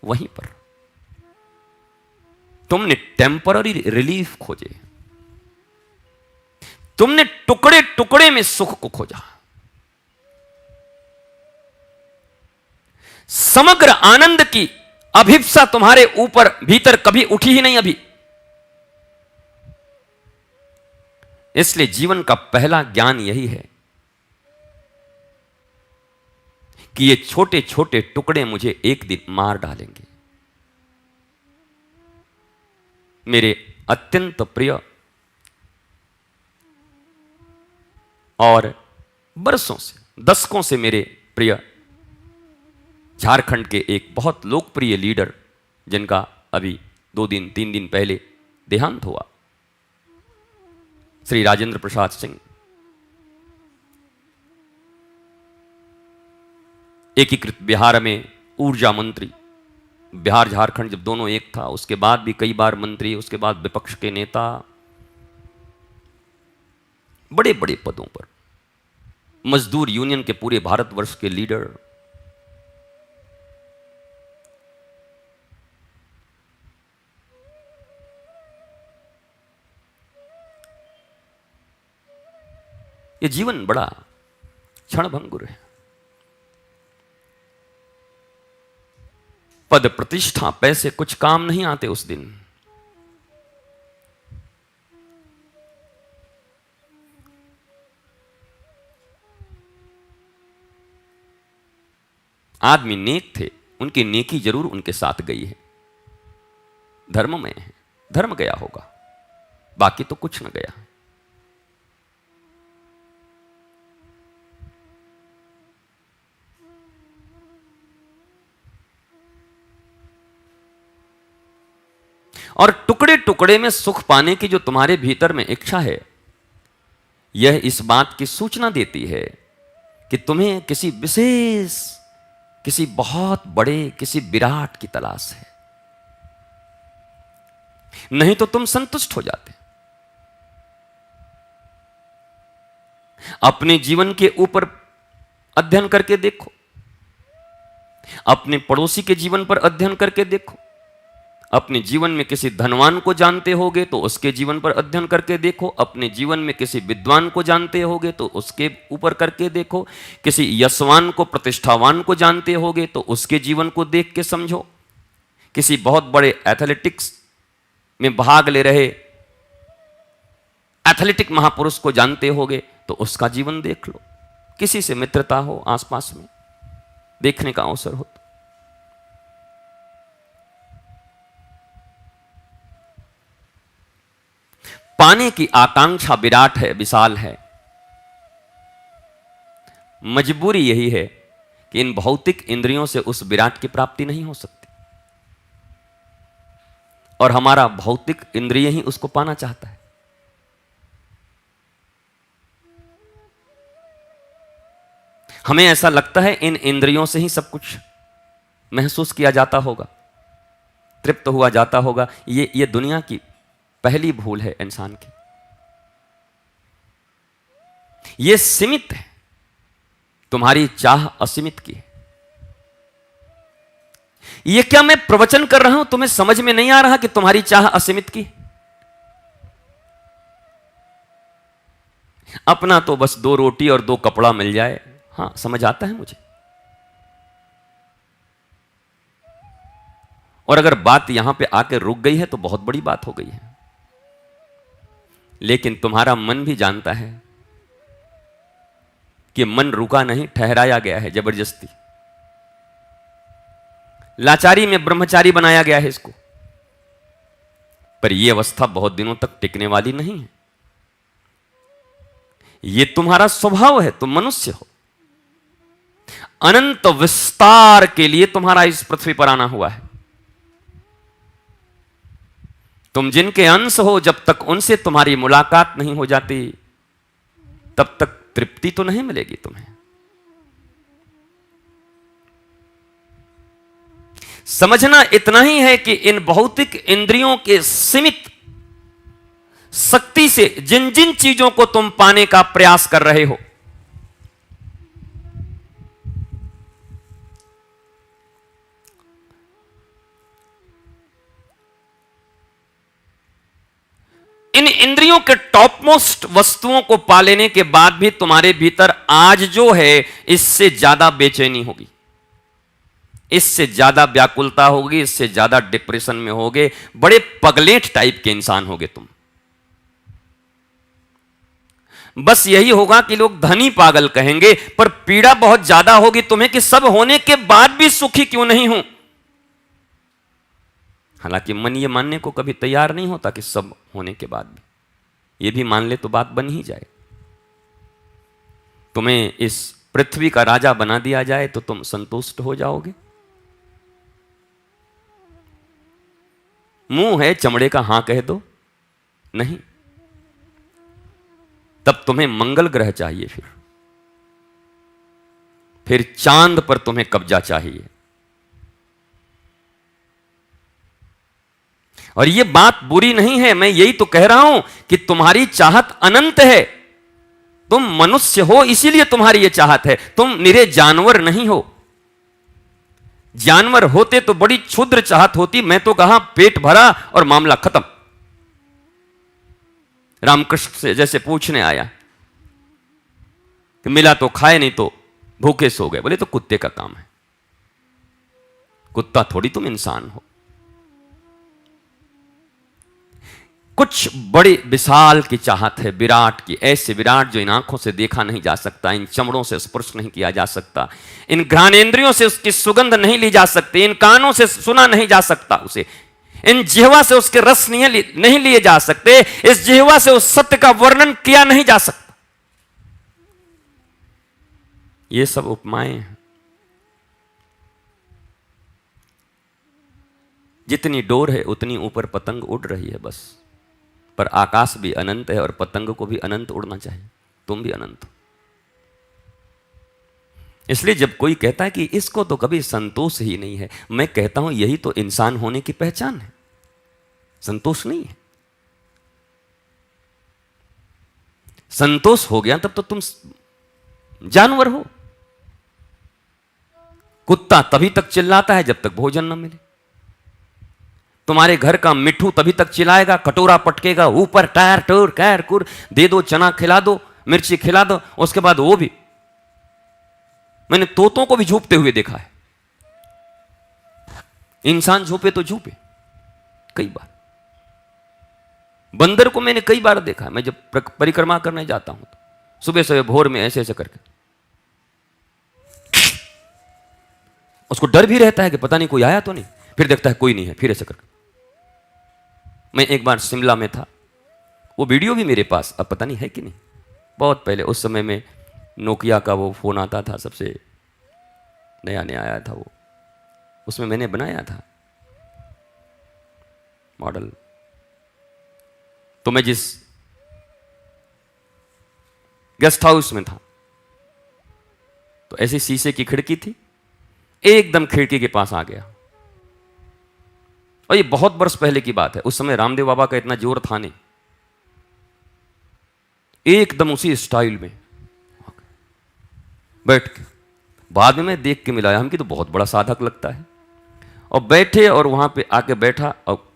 वहीं पर तुमने टेम्पररी रिलीफ खोजे, तुमने टुकड़े टुकड़े में सुख को खोजा। समग्र आनंद की अभिप्सा तुम्हारे ऊपर भीतर कभी उठी ही नहीं अभी। इसलिए जीवन का पहला ज्ञान यही है कि ये छोटे छोटे टुकड़े मुझे एक दिन मार डालेंगे। मेरे अत्यंत प्रिय और बरसों से, दशकों से मेरे प्रिय झारखंड के एक बहुत लोकप्रिय लीडर, जिनका अभी 2 दिन 3 दिन पहले देहांत हुआ, श्री राजेंद्र प्रसाद सिंह, एकीकृत बिहार में ऊर्जा मंत्री, बिहार झारखंड जब दोनों एक था, उसके बाद भी कई बार मंत्री, उसके बाद विपक्ष के नेता, बड़े बड़े पदों पर, मजदूर यूनियन के पूरे भारतवर्ष के लीडर, ये जीवन बड़ा क्षणभंगुर है। पद प्रतिष्ठा पैसे कुछ काम नहीं आते उस दिन। आदमी नेक थे, उनकी नेकी जरूर उनके साथ गई है, धर्म में है, धर्म गया होगा, बाकी तो कुछ न गया। और टुकड़े टुकड़े में सुख पाने की जो तुम्हारे भीतर में इच्छा है, यह इस बात की सूचना देती है कि तुम्हें किसी विशेष, किसी बहुत बड़े, किसी विराट की तलाश है। नहीं तो तुम संतुष्ट हो जाते। अपने जीवन के ऊपर अध्ययन करके देखो, अपने पड़ोसी के जीवन पर अध्ययन करके देखो, अपने जीवन में किसी धनवान को जानते होगे तो उसके जीवन पर अध्ययन करके देखो, अपने जीवन में किसी विद्वान को जानते होगे तो उसके ऊपर करके देखो, किसी यशवान को, प्रतिष्ठावान को जानते होगे तो उसके जीवन को देख के समझो, किसी बहुत बड़े एथलेटिक्स में भाग ले रहे एथलेटिक महापुरुष को जानते होगे तो उसका जीवन देख लो, किसी से मित्रता हो, आसपास में देखने का अवसर हो। पाने की आकांक्षा विराट है, विशाल है। मजबूरी यही है कि इन भौतिक इंद्रियों से उस विराट की प्राप्ति नहीं हो सकती, और हमारा भौतिक इंद्रिय ही उसको पाना चाहता है। हमें ऐसा लगता है इन इंद्रियों से ही सब कुछ महसूस किया जाता होगा, तृप्त हुआ जाता होगा। ये दुनिया की पहली भूल है इंसान की। यह सीमित है, तुम्हारी चाह असीमित की है। यह क्या मैं प्रवचन कर रहा हूं, तुम्हें समझ में नहीं आ रहा कि तुम्हारी चाह असीमित की? अपना तो बस 2 रोटी और 2 कपड़ा मिल जाए, हां समझ आता है मुझे। और अगर बात यहां पे आके रुक गई है तो बहुत बड़ी बात हो गई है। लेकिन तुम्हारा मन भी जानता है कि मन रुका नहीं, ठहराया गया है जबरदस्ती। लाचारी में ब्रह्मचारी बनाया गया है इसको। पर यह अवस्था बहुत दिनों तक टिकने वाली नहीं है। यह तुम्हारा स्वभाव है, तुम मनुष्य हो। अनंत विस्तार के लिए तुम्हारा इस पृथ्वी पर आना हुआ है। तुम जिनके अंश हो, जब तक उनसे तुम्हारी मुलाकात नहीं हो जाती तब तक तृप्ति तो नहीं मिलेगी तुम्हें। समझना इतना ही है कि इन भौतिक इंद्रियों के सीमित शक्ति से जिन जिन चीजों को तुम पाने का प्रयास कर रहे हो, इन इंद्रियों के टॉप मोस्ट वस्तुओं को पा लेने के बाद भी तुम्हारे भीतर आज जो है इससे ज्यादा बेचैनी होगी, इससे ज्यादा व्याकुलता होगी, इससे ज्यादा डिप्रेशन में होगे, बड़े पगलेट टाइप के इंसान होगे तुम। बस यही होगा कि लोग धनी पागल कहेंगे, पर पीड़ा बहुत ज्यादा होगी तुम्हें कि सब होने के बाद भी सुखी क्यों नहीं हूं। हालांकि मन ये मानने को कभी तैयार नहीं होता कि सब होने के बाद भी, ये भी मान ले तो बात बन ही जाए। तुम्हें इस पृथ्वी का राजा बना दिया जाए तो तुम संतुष्ट हो जाओगे? मुंह है चमड़े का, हां कह दो नहीं, तब तुम्हें मंगल ग्रह चाहिए, फिर चांद पर तुम्हें कब्जा चाहिए। और यह बात बुरी नहीं है, मैं यही तो कह रहा हूं कि तुम्हारी चाहत अनंत है। तुम मनुष्य हो इसीलिए तुम्हारी यह चाहत है, तुम निरे जानवर नहीं हो। जानवर होते तो बड़ी क्षुद्र चाहत होती, मैं तो कहा पेट भरा और मामला खत्म। रामकृष्ण से जैसे पूछने आया कि मिला तो खाए नहीं तो भूखे सो गए, बोले तो कुत्ते का काम है, कुत्ता थोड़ी तुम इंसान हो। कुछ बड़ी विशाल की चाहत है, विराट की, ऐसे विराट जो इन आंखों से देखा नहीं जा सकता, इन चमड़ों से स्पर्श नहीं किया जा सकता, इन घ्राणेंद्रियों से उसकी सुगंध नहीं ली जा सकती, इन कानों से सुना नहीं जा सकता उसे, इन जिह्वा से उसके रस नहीं लिए जा सकते, इस जिह्वा से उस सत्य का वर्णन किया नहीं जा सकता। ये सब उपमाएं हैं। जितनी डोर है उतनी ऊपर पतंग उड़ रही है बस, पर आकाश भी अनंत है और पतंग को भी अनंत उड़ना चाहिए, तुम भी अनंत हो। इसलिए जब कोई कहता है कि इसको तो कभी संतोष ही नहीं है, मैं कहता हूं यही तो इंसान होने की पहचान है, संतोष नहीं है। संतोष हो गया तब तो तुम जानवर हो। कुत्ता तभी तक चिल्लाता है जब तक भोजन न मिले। तुम्हारे घर का मिट्ठू तभी तक चिल्लाएगा, कटोरा पटकेगा ऊपर, टायर टूर कैर कुर, दे दो चना खिला दो, मिर्ची खिला दो, उसके बाद वो भी। मैंने तोतों को भी झूपते हुए देखा है। इंसान झूपे तो झूपे कई बार, बंदर को मैंने कई बार देखा है। मैं जब परिक्रमा करने जाता हूं तो सुबह सुबह भोर में ऐसे ऐसे करके, उसको डर भी रहता है कि पता नहीं कोई आया तो नहीं, फिर देखता है कोई नहीं है, फिर ऐसे करके। मैं एक बार शिमला में था, वो वीडियो भी मेरे पास, अब पता नहीं है कि नहीं, बहुत पहले, उस समय में नोकिया का वो फोन आता था, सबसे नया नया आया था वो, उसमें मैंने बनाया था मॉडल। तो मैं जिस गेस्ट हाउस में था तो ऐसी शीशे की खिड़की थी, एकदम खिड़की के पास आ गया। और ये बहुत वर्ष पहले की बात है, उस समय रामदेव बाबा का इतना जोर था नहीं, एकदम उसी स्टाइल में बैठ के। बाद में मैं देख के मिलाया, हम की तो बहुत बड़ा साधक लगता है। और बैठे और वहां पे आके बैठा और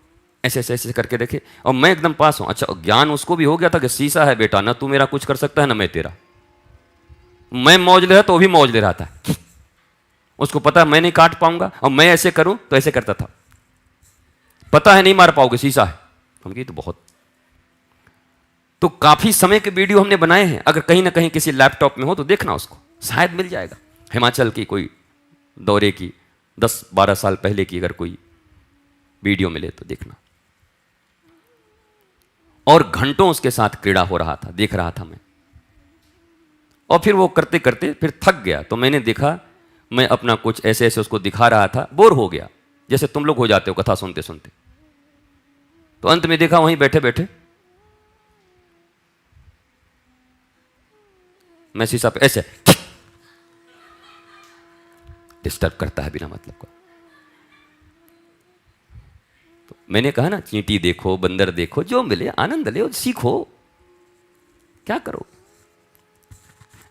ऐसे ऐसे ऐसे करके देखे, और मैं एकदम पास हूं। अच्छा, ज्ञान उसको भी हो गया था कि शीशा है बेटा, ना तू मेरा कुछ कर सकता है ना मैं तेरा। मैं मौज ले रहा तो वो भी मौज ले रहा था, उसको पता है मैं नहीं काट पाऊंगा, और मैं ऐसे करूं तो ऐसे करता था, पता है नहीं मार पाओगे, शीशा है। हम कही तो बहुत। तो काफी समय के वीडियो हमने बनाए हैं, अगर कहीं ना कहीं किसी लैपटॉप में हो तो देखना, उसको शायद मिल जाएगा। हिमाचल की कोई दौरे की 10-12 साल पहले की अगर कोई वीडियो मिले तो देखना। और घंटों उसके साथ क्रीड़ा हो रहा था, देख रहा था मैं। और फिर वो करते करते फिर थक गया, तो मैंने देखा, मैं अपना कुछ ऐसे ऐसे उसको दिखा रहा था, बोर हो गया, जैसे तुम लोग हो जाते हो कथा सुनते सुनते। तो अंत में देखा वहीं बैठे बैठे मैं शीशा पे ऐसे डिस्टर्ब करता है बिना मतलब का। तो मैंने कहा ना, चींटी देखो, बंदर देखो, जो मिले आनंद ले, सीखो, क्या करो।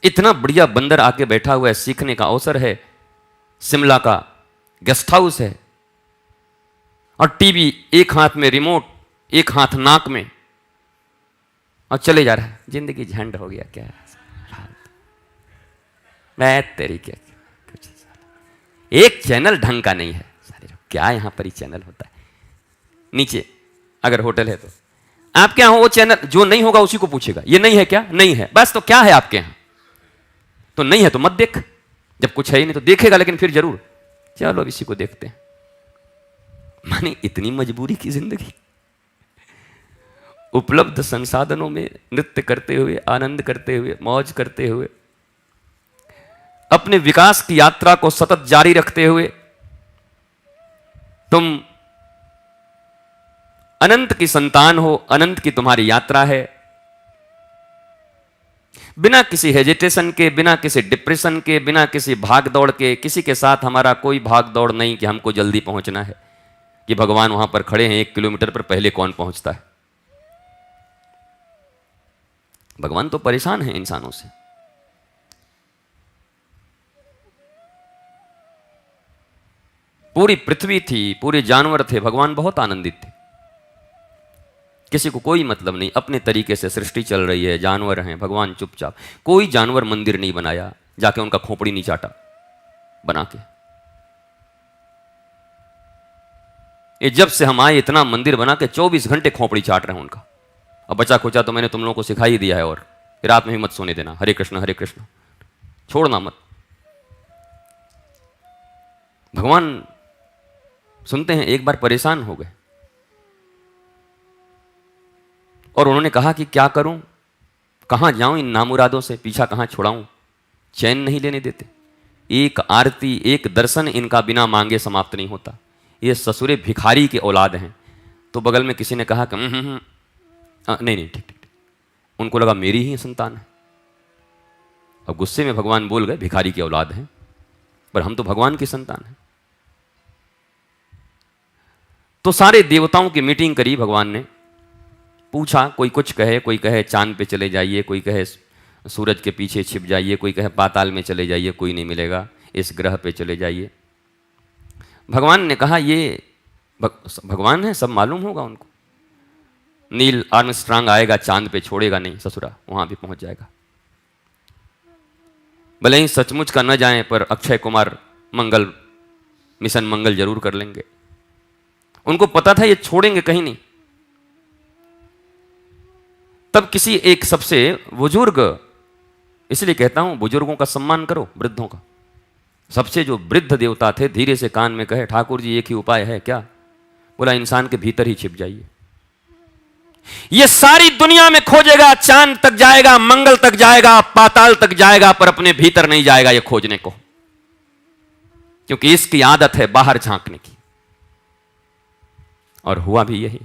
इतना बढ़िया बंदर आके बैठा हुआ है, सीखने का अवसर है, शिमला का गेस्ट हाउस है, और टीवी एक हाथ में, रिमोट एक हाथ नाक में, और चले जा रहा है। जिंदगी झंड हो गया क्या, मैं तेरी क्या, एक चैनल ढंग का नहीं है, क्या यहां पर ही चैनल होता है। नीचे अगर होटल है तो आपके यहां वो चैनल जो नहीं होगा उसी को पूछेगा ये नहीं है क्या, नहीं है, बस तो क्या है आपके यहां, तो नहीं है तो मत देख, जब कुछ है ही नहीं तो देखेगा लेकिन फिर जरूर, चलो अब इसी को देखते हैं। माने इतनी मजबूरी की जिंदगी, उपलब्ध संसाधनों में नृत्य करते हुए, आनंद करते हुए, मौज करते हुए, अपने विकास की यात्रा को सतत जारी रखते हुए तुम अनंत की संतान हो, अनंत की तुम्हारी यात्रा है। बिना किसी हेजिटेशन के, बिना किसी डिप्रेशन के, बिना किसी भाग दौड़ के, किसी के साथ हमारा कोई भाग दौड़ नहीं कि हमको जल्दी पहुंचना है, कि भगवान वहां पर खड़े हैं 1 किलोमीटर पर पहले कौन पहुंचता है। भगवान तो परेशान है इंसानों से। पूरी पृथ्वी थी, पूरे जानवर थे, भगवान बहुत आनंदित थे, किसी को कोई मतलब नहीं, अपने तरीके से सृष्टि चल रही है, जानवर हैं, भगवान चुपचाप। कोई जानवर मंदिर नहीं बनाया, जाके उनका खोपड़ी नहीं चाटा बना के। ये जब से हम आए इतना मंदिर बना के 24 घंटे खोपड़ी चाट रहे हैं उनका। अब बचा खुचा तो मैंने तुम लोगों को सिखा ही दिया है, और रात में भी मत सोने देना, हरे कृष्ण छोड़ना मत। भगवान सुनते हैं एक बार परेशान हो गए और उन्होंने कहा कि क्या करूं, कहां जाऊं इन नामुरादों से, पीछा कहां छुड़ाऊं, चैन नहीं लेने देते। एक आरती, एक दर्शन इनका बिना मांगे समाप्त नहीं होता। ये ससुरे भिखारी के औलाद हैं। तो बगल में किसी ने कहा कि नहीं ठीक, उनको लगा मेरी ही संतान है। अब गुस्से में भगवान बोल गए भिखारी की औलाद हैं, पर हम तो भगवान की संतान हैं। तो सारे देवताओं की मीटिंग करी भगवान ने, पूछा, कोई कुछ कहे, कोई कहे चांद पे चले जाइए, कोई कहे सूरज के पीछे छिप जाइए, कोई कहे पाताल में चले जाइए, कोई नहीं मिलेगा, इस ग्रह पे चले जाइए। भगवान ने कहा ये भगवान है, सब मालूम होगा उनको। नील आर्मस्ट्रांग आएगा चांद पे, छोड़ेगा नहीं ससुरा, वहां भी पहुंच जाएगा। भले ही सचमुच का न जाएं, पर अक्षय कुमार मिशन मंगल जरूर कर लेंगे। उनको पता था ये छोड़ेंगे कहीं नहीं। तब किसी एक सबसे बुजुर्ग, इसलिए कहता हूं बुजुर्गों का सम्मान करो, वृद्धों का, सबसे जो वृद्ध देवता थे धीरे से कान में कहे, ठाकुर जी एक ही उपाय है क्या? बोला इंसान के भीतर ही छिप जाइए। ये सारी दुनिया में खोजेगा, चांद तक जाएगा, मंगल तक जाएगा, पाताल तक जाएगा, पर अपने भीतर नहीं जाएगा ये खोजने को, क्योंकि इसकी आदत है बाहर झांकने की। और हुआ भी यही।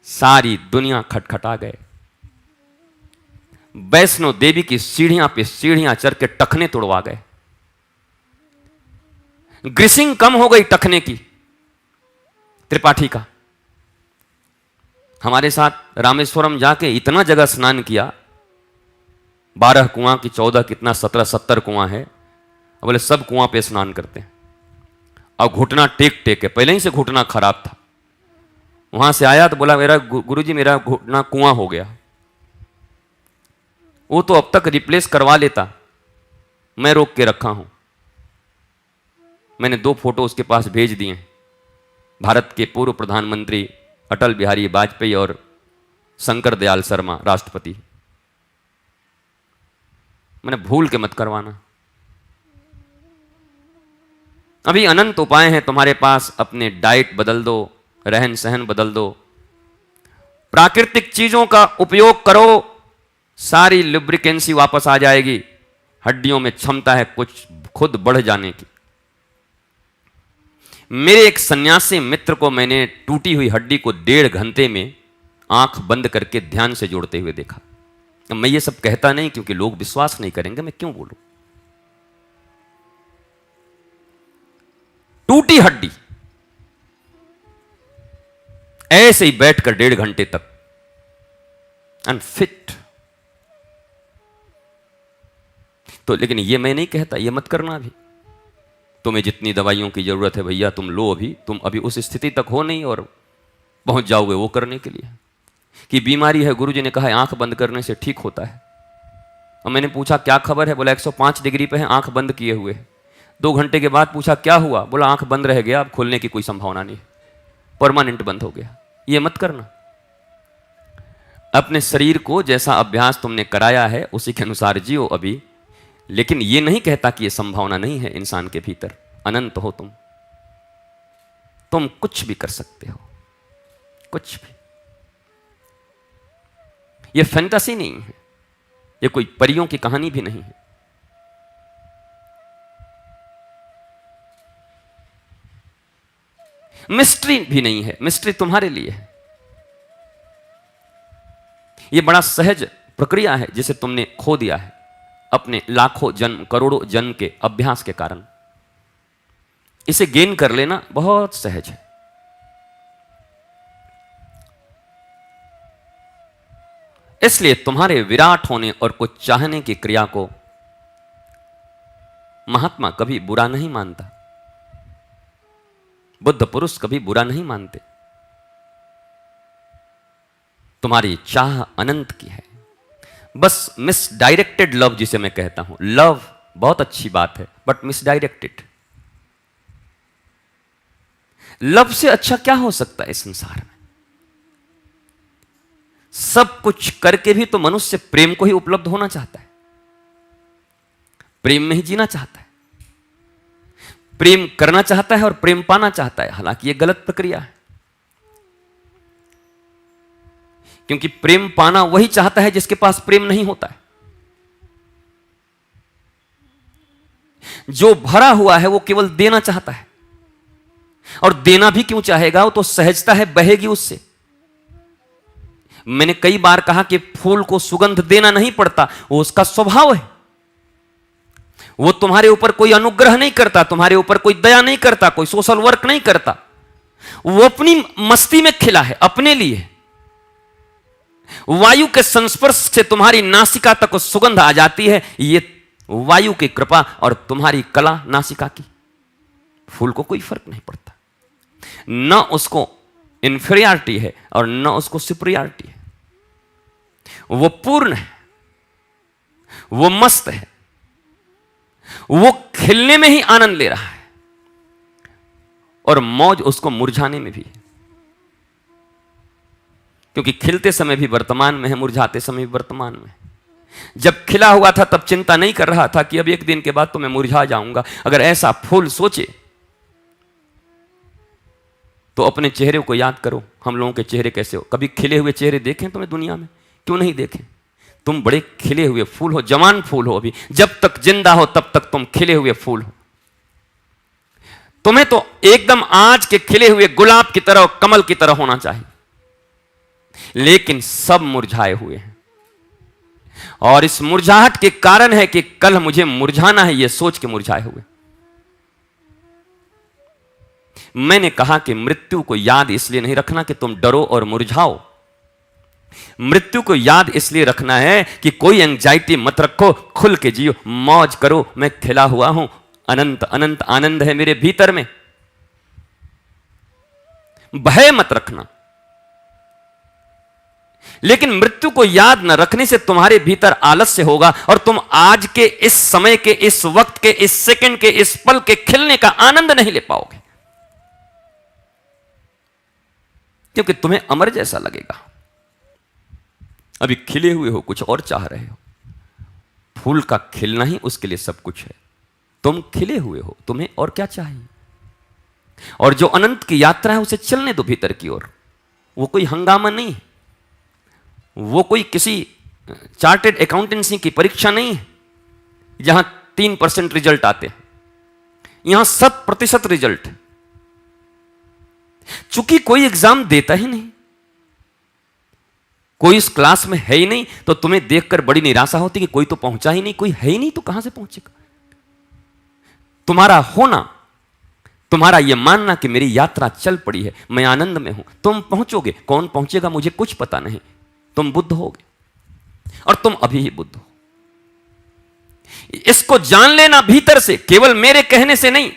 सारी दुनिया खटखटा गए। वैष्णो देवी की सीढ़ियां पे सीढ़ियां चढ़ के टखने तोड़वा गए। ग्रीसिंग कम हो गई टखने की। त्रिपाठी का हमारे साथ रामेश्वरम जाके इतना जगह स्नान किया, 12 कुआं की 14 कितना 17-70 कुआं है। बोले सब कुआं पे स्नान करते हैं, और घुटना टेक टेक के, पहले ही से घुटना खराब था। वहां से आया तो बोला मेरा गुरुजी मेरा घुटना कुआं हो गया। वो तो अब तक रिप्लेस करवा लेता, मैं रोक के रखा हूं। मैंने 2 फोटो उसके पास भेज दिए, भारत के पूर्व प्रधानमंत्री अटल बिहारी वाजपेयी और शंकर दयाल शर्मा राष्ट्रपति। मैंने भूल के मत करवाना। अभी अनंत उपाय हैं तुम्हारे पास। अपने डाइट बदल दो, रहन सहन बदल दो, प्राकृतिक चीजों का उपयोग करो, सारी लुब्रिकेंसी वापस आ जाएगी। हड्डियों में क्षमता है कुछ खुद बढ़ जाने की। मेरे एक सन्यासी मित्र को मैंने टूटी हुई हड्डी को 1.5 घंटे में आंख बंद करके ध्यान से जोड़ते हुए देखा। मैं ये सब कहता नहीं क्योंकि लोग विश्वास नहीं करेंगे, मैं क्यों बोलूं। टूटी हड्डी ऐसे ही बैठकर 1.5 घंटे तक अनफिट। तो लेकिन ये मैं नहीं कहता, ये मत करना। अभी तुम्हें जितनी दवाइयों की जरूरत है भैया तुम लो, अभी तुम अभी उस स्थिति तक हो नहीं और पहुंच जाओगे वो करने के लिए कि बीमारी है। गुरुजी ने कहा है आंख बंद करने से ठीक होता है। और मैंने पूछा क्या खबर है? बोला 105 डिग्री पे है, आंख बंद किए हुए। 2 घंटे के बाद पूछा क्या हुआ? बोला आंख बंद रह गया, अब खुलने की कोई संभावना नहीं, परमानेंट बंद हो गया। ये मत करना। अपने शरीर को जैसा अभ्यास तुमने कराया है उसी के अनुसार जियो अभी, लेकिन यह नहीं कहता कि यह संभावना नहीं है इंसान के भीतर। अनंत हो तुम कुछ भी कर सकते हो, कुछ भी। यह फैंटेसी नहीं है, यह कोई परियों की कहानी भी नहीं है। मिस्ट्री भी नहीं है, मिस्ट्री तुम्हारे लिए है। यह बड़ा सहज प्रक्रिया है जिसे तुमने खो दिया है अपने लाखों जन्म, करोड़ों जन्म के अभ्यास के कारण। इसे गेन कर लेना बहुत सहज है। इसलिए तुम्हारे विराट होने और कुछ चाहने की क्रिया को महात्मा कभी बुरा नहीं मानता, बुद्ध पुरुष कभी बुरा नहीं मानते। तुम्हारी चाह अनंत की है, बस मिसडायरेक्टेड लव जिसे मैं कहता हूं। लव बहुत अच्छी बात है, बट मिसडायरेक्टेड। लव से अच्छा क्या हो सकता है इस संसार में? सब कुछ करके भी तो मनुष्य प्रेम को ही उपलब्ध होना चाहता है, प्रेम में ही जीना चाहता है, प्रेम करना चाहता है और प्रेम पाना चाहता है। हालांकि यह गलत प्रक्रिया है, क्योंकि प्रेम पाना वही चाहता है जिसके पास प्रेम नहीं होता है। जो भरा हुआ है वो केवल देना चाहता है, और देना भी क्यों चाहेगा? वो तो सहजता है, बहेगी उससे। मैंने कई बार कहा कि फूल को सुगंध देना नहीं पड़ता, वो उसका स्वभाव है। वो तुम्हारे ऊपर कोई अनुग्रह नहीं करता, तुम्हारे ऊपर कोई दया नहीं करता, कोई सोशल वर्क नहीं करता। वो अपनी मस्ती में खिला है, अपने लिए। वायु के संस्पर्श से तुम्हारी नासिका तक सुगंध आ जाती है, ये वायु की कृपा और तुम्हारी कला नासिका की। फूल को कोई फर्क नहीं पड़ता, न उसको इंफीरियरिटी है और न उसको सुपीरियरिटी है। वो पूर्ण है, वो मस्त है, वो खिलने में ही आनंद ले रहा है, और मौज उसको मुरझाने में भी है। क्योंकि खिलते समय भी वर्तमान में है, मुरझाते समय भी वर्तमान में है। जब खिला हुआ था तब चिंता नहीं कर रहा था कि अब एक दिन के बाद तो मैं मुरझा जाऊंगा। अगर ऐसा फूल सोचे तो अपने चेहरे को याद करो, हम लोगों के चेहरे कैसे हो। कभी खिले हुए चेहरे देखें तुमने दुनिया में? क्यों नहीं देखें? तुम बड़े खिले हुए फूल हो, जवान फूल हो। अभी जब तक जिंदा हो तब तक तुम खिले हुए फूल हो। तुम्हें तो एकदम आज के खिले हुए गुलाब की तरह, कमल की तरह होना चाहिए, लेकिन सब मुरझाए हुए हैं। और इस मुरझाहट के कारण है कि कल मुझे मुरझाना है, यह सोच के मुरझाए हुए। मैंने कहा कि मृत्यु को याद इसलिए नहीं रखना कि तुम डरो और मुरझाओ। मृत्यु को याद इसलिए रखना है कि कोई एंजाइटी मत रखो, खुल के जियो, मौज करो। मैं खिला हुआ हूं, अनंत अनंत आनंद है मेरे भीतर में। भय मत रखना। लेकिन मृत्यु को याद न रखने से तुम्हारे भीतर आलस्य होगा, और तुम आज के इस समय के, इस वक्त के, इस सेकंड के, इस पल के खिलने का आनंद नहीं ले पाओगे, क्योंकि तुम्हें अमर जैसा लगेगा। अभी खिले हुए हो, कुछ और चाह रहे हो। फूल का खिलना ही उसके लिए सब कुछ है। तुम खिले हुए हो, तुम्हें और क्या चाहिए? और जो अनंत की यात्रा है उसे चलने दो भीतर की ओर। वो कोई हंगामा नहीं है, वो कोई किसी चार्टेड अकाउंटेंसी की परीक्षा नहीं है जहां 3% रिजल्ट आते हैं। यहां 100% रिजल्ट है। चूंकि कोई एग्जाम देता ही नहीं, कोई इस क्लास में है ही नहीं, तो तुम्हें देखकर बड़ी निराशा होती कि कोई तो पहुंचा ही नहीं। कोई है ही नहीं तो कहां से पहुंचेगा? तुम्हारा होना, तुम्हारा यह मानना कि मेरी यात्रा चल पड़ी है, मैं आनंद में हूं, तुम पहुंचोगे। कौन पहुंचेगा मुझे कुछ पता नहीं। तुम बुद्ध होगे, और तुम अभी ही बुद्ध हो। इसको जान लेना भीतर से, केवल मेरे कहने से नहीं।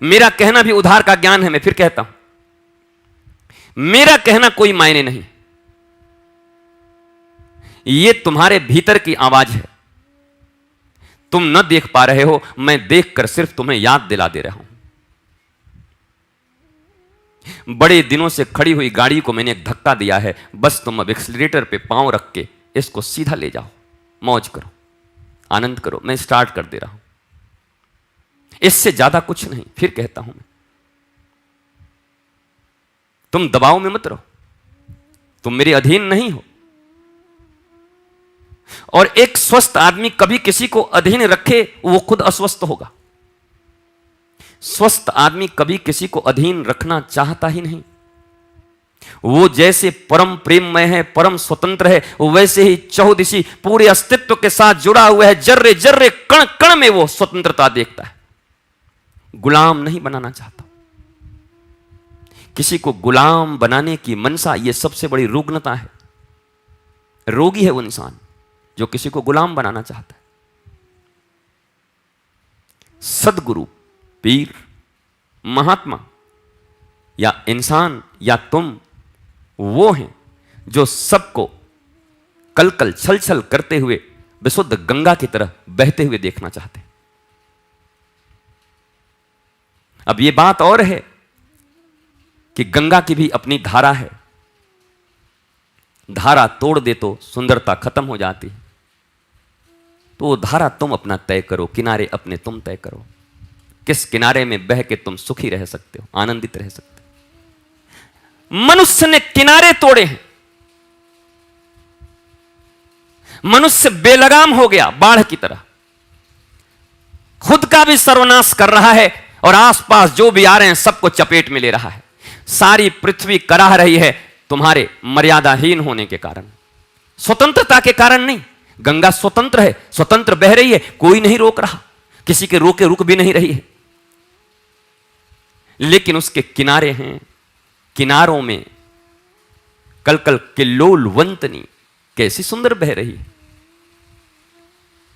मेरा कहना भी उधार का ज्ञान है। मैं फिर कहता हूं, मेरा कहना कोई मायने नहीं। यह तुम्हारे भीतर की आवाज है। तुम न देख पा रहे हो, मैं देखकर सिर्फ तुम्हें याद दिला दे रहा हूं। बड़े दिनों से खड़ी हुई गाड़ी को मैंने एक धक्का दिया है, बस तुम अब एक्सीलरेटर पे पांव रख के इसको सीधा ले जाओ, मौज करो, आनंद करो। मैं स्टार्ट कर दे रहा हूं, इससे ज्यादा कुछ नहीं। फिर कहता हूं मैं, तुम दबाव में मत रहो, तुम मेरे अधीन नहीं हो। और एक स्वस्थ आदमी कभी किसी को अधीन रखे वो खुद अस्वस्थ होगा। स्वस्थ आदमी कभी किसी को अधीन रखना चाहता ही नहीं। वो जैसे परम प्रेममय है, परम स्वतंत्र है, वो वैसे ही चहुदिशी पूरे अस्तित्व के साथ जुड़ा हुआ है। जर्रे जर्रे कण कण में वो स्वतंत्रता देखता है, गुलाम नहीं बनाना चाहता। किसी को गुलाम बनाने की मनसा, यह सबसे बड़ी रुग्णता है। रोगी है वो इंसान जो किसी को गुलाम बनाना चाहता है। सदगुरु, पीर, महात्मा या इंसान या तुम वो हैं जो सबको कल कल छल छल करते हुए विशुद्ध गंगा की तरह बहते हुए देखना चाहते हैं। अब यह बात और है कि गंगा की भी अपनी धारा है। धारा तोड़ दे तो सुंदरता खत्म हो जाती है। तो वो धारा तुम अपना तय करो, किनारे अपने तुम तय करो। किस किनारे में बह के तुम सुखी रह सकते हो, आनंदित रह सकते हो। मनुष्य ने किनारे तोड़े हैं। मनुष्य बेलगाम हो गया बाढ़ की तरह, खुद का भी सर्वनाश कर रहा है और आसपास जो भी आ रहे हैं सबको चपेट में ले रहा है। सारी पृथ्वी कराह रही है तुम्हारे मर्यादाहीन होने के कारण, स्वतंत्रता के कारण नहीं। गंगा स्वतंत्र है, स्वतंत्र बह रही है, कोई नहीं रोक रहा, किसी के रोके रुक भी नहीं रही है। लेकिन उसके किनारे हैं, किनारों में कल कल किल्लोल वंतनी कैसी सुंदर बह रही है,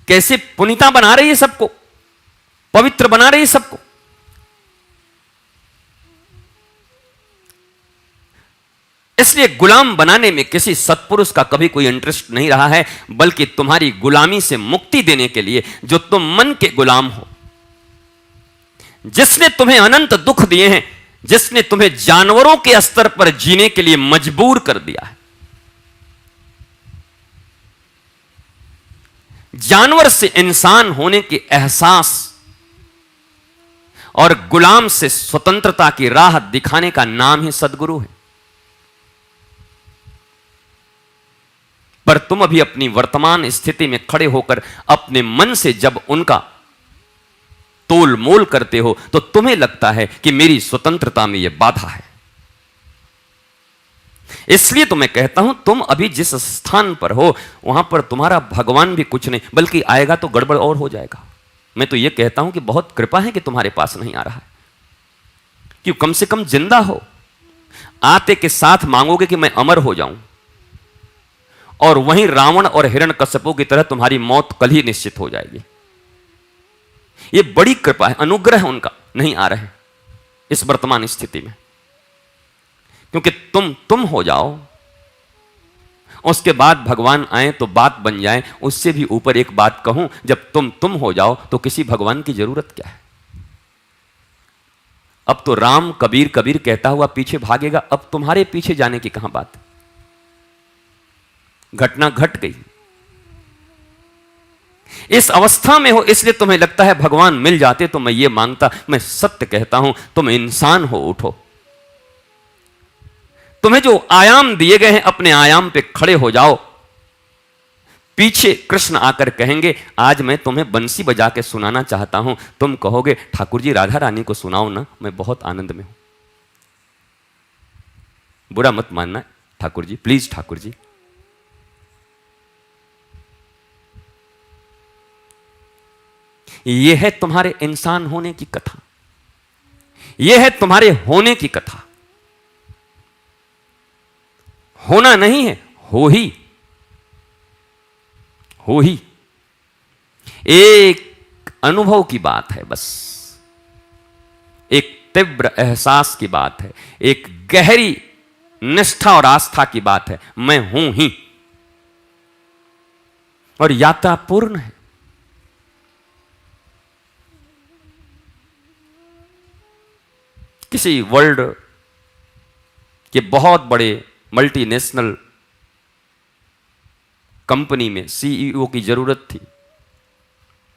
कैसे पुनीता बना रही है सबको, पवित्र बना रही है सबको। इसलिए गुलाम बनाने में किसी सत्पुरुष का कभी कोई इंटरेस्ट नहीं रहा है, बल्कि तुम्हारी गुलामी से मुक्ति देने के लिए जो तुम मन के गुलाम हो, जिसने तुम्हें अनंत दुख दिए हैं, जिसने तुम्हें जानवरों के स्तर पर जीने के लिए मजबूर कर दिया है। जानवर से इंसान होने के एहसास और गुलाम से स्वतंत्रता की राह दिखाने का नाम ही सदगुरु है। पर तुम अभी अपनी वर्तमान स्थिति में खड़े होकर अपने मन से जब उनका तोल मोल करते हो तो तुम्हें लगता है कि मेरी स्वतंत्रता में यह बाधा है। इसलिए तो मैं कहता हूं, तुम अभी जिस स्थान पर हो वहां पर तुम्हारा भगवान भी कुछ नहीं, बल्कि आएगा तो गड़बड़ और हो जाएगा। मैं तो यह कहता हूं कि बहुत कृपा है कि तुम्हारे पास नहीं आ रहा है, क्यों कम से कम जिंदा हो। आते के साथ मांगोगे कि मैं अमर हो जाऊं, और वहीं रावण और हिरण्यकश्यप की तरह तुम्हारी मौत कल ही निश्चित हो जाएगी। यह बड़ी कृपा है, अनुग्रह है उनका, नहीं आ रहे इस वर्तमान स्थिति में। क्योंकि तुम हो जाओ, उसके बाद भगवान आए तो बात बन जाए। उससे भी ऊपर एक बात कहूं, जब तुम हो जाओ तो किसी भगवान की जरूरत क्या है। अब तो राम कबीर कबीर कहता हुआ पीछे भागेगा, अब तुम्हारे पीछे जाने की कहां बात है। घटना घट गई, इस अवस्था में हो, इसलिए तुम्हें लगता है भगवान मिल जाते तो मैं ये मांगता। मैं सत्य कहता हूं, तुम इंसान हो, उठो। तुम्हें जो आयाम दिए गए हैं अपने आयाम पे खड़े हो जाओ। पीछे कृष्ण आकर कहेंगे, आज मैं तुम्हें बंसी बजा के सुनाना चाहता हूं। तुम कहोगे, ठाकुर जी राधा रानी को सुनाओ ना, मैं बहुत आनंद में हूं। बुरा मत मानना ठाकुर जी, प्लीज ठाकुर जी। यह है तुम्हारे इंसान होने की कथा, यह है तुम्हारे होने की कथा। होना नहीं है, हो ही, हो ही। एक अनुभव की बात है, बस एक तीव्र एहसास की बात है, एक गहरी निष्ठा और आस्था की बात है। मैं हूं ही, और यात्रा पूर्ण है। किसी वर्ल्ड कि बहुत बड़े मल्टीनेशनल कंपनी में सीईओ की जरूरत थी।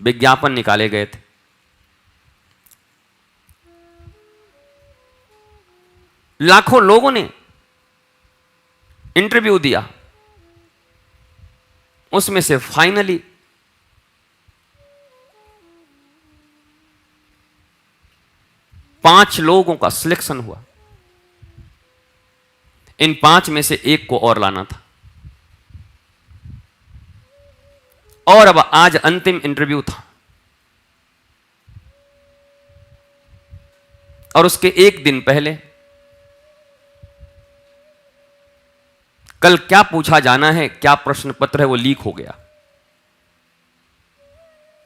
विज्ञापन निकाले गए थे। लाखों लोगों ने इंटरव्यू दिया, उसमें से फाइनली 5 लोगों का सिलेक्शन हुआ। इन 5 में से एक को और लाना था। और अब आज अंतिम इंटरव्यू था और उसके एक दिन पहले कल क्या पूछा जाना है, क्या प्रश्न पत्र है, वो लीक हो गया।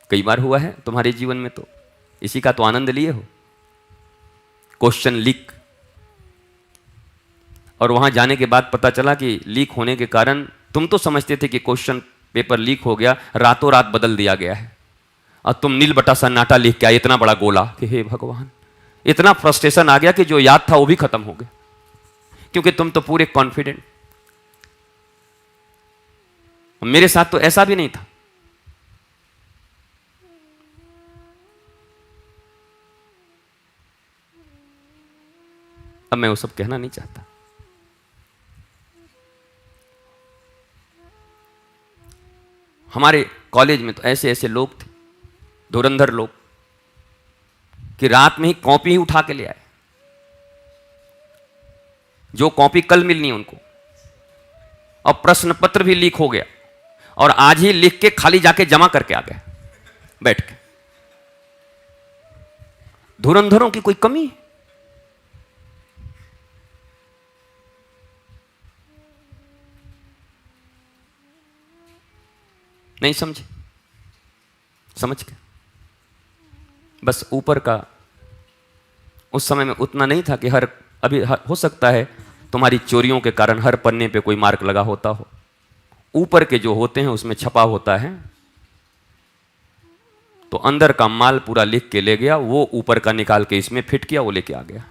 कई बार हुआ है तुम्हारे जीवन में, तो इसी का तो आनंद लिए हो, क्वेश्चन लीक। और वहां जाने के बाद पता चला कि लीक होने के कारण तुम तो समझते थे कि क्वेश्चन पेपर लीक हो गया, रातों रात बदल दिया गया है और तुम नील बटा सन्नाटा लिख के आए, इतना बड़ा गोला कि हे भगवान। इतना फ्रस्ट्रेशन आ गया कि जो याद था वो भी खत्म हो गया, क्योंकि तुम तो पूरे कॉन्फिडेंट। मेरे साथ तो ऐसा भी नहीं था। अब मैं वो सब कहना नहीं चाहता। हमारे कॉलेज में तो ऐसे ऐसे लोग थे, धुरंधर लोग, कि रात में ही कॉपी ही उठा के ले आए, जो कॉपी कल मिलनी है उनको, और प्रश्न पत्र भी लीक हो गया और आज ही लिख के खाली जाके जमा करके आ गए बैठ के। धुरंधरों की कोई कमी है? नहीं समझे? समझ के बस ऊपर का उस समय में उतना नहीं था कि हो सकता है तुम्हारी चोरियों के कारण हर पन्ने पे कोई मार्क लगा होता हो। ऊपर के जो होते हैं उसमें छपा होता है, तो अंदर का माल पूरा लिख के ले गया, वो ऊपर का निकाल के इसमें फिट किया, वो लेके आ गया,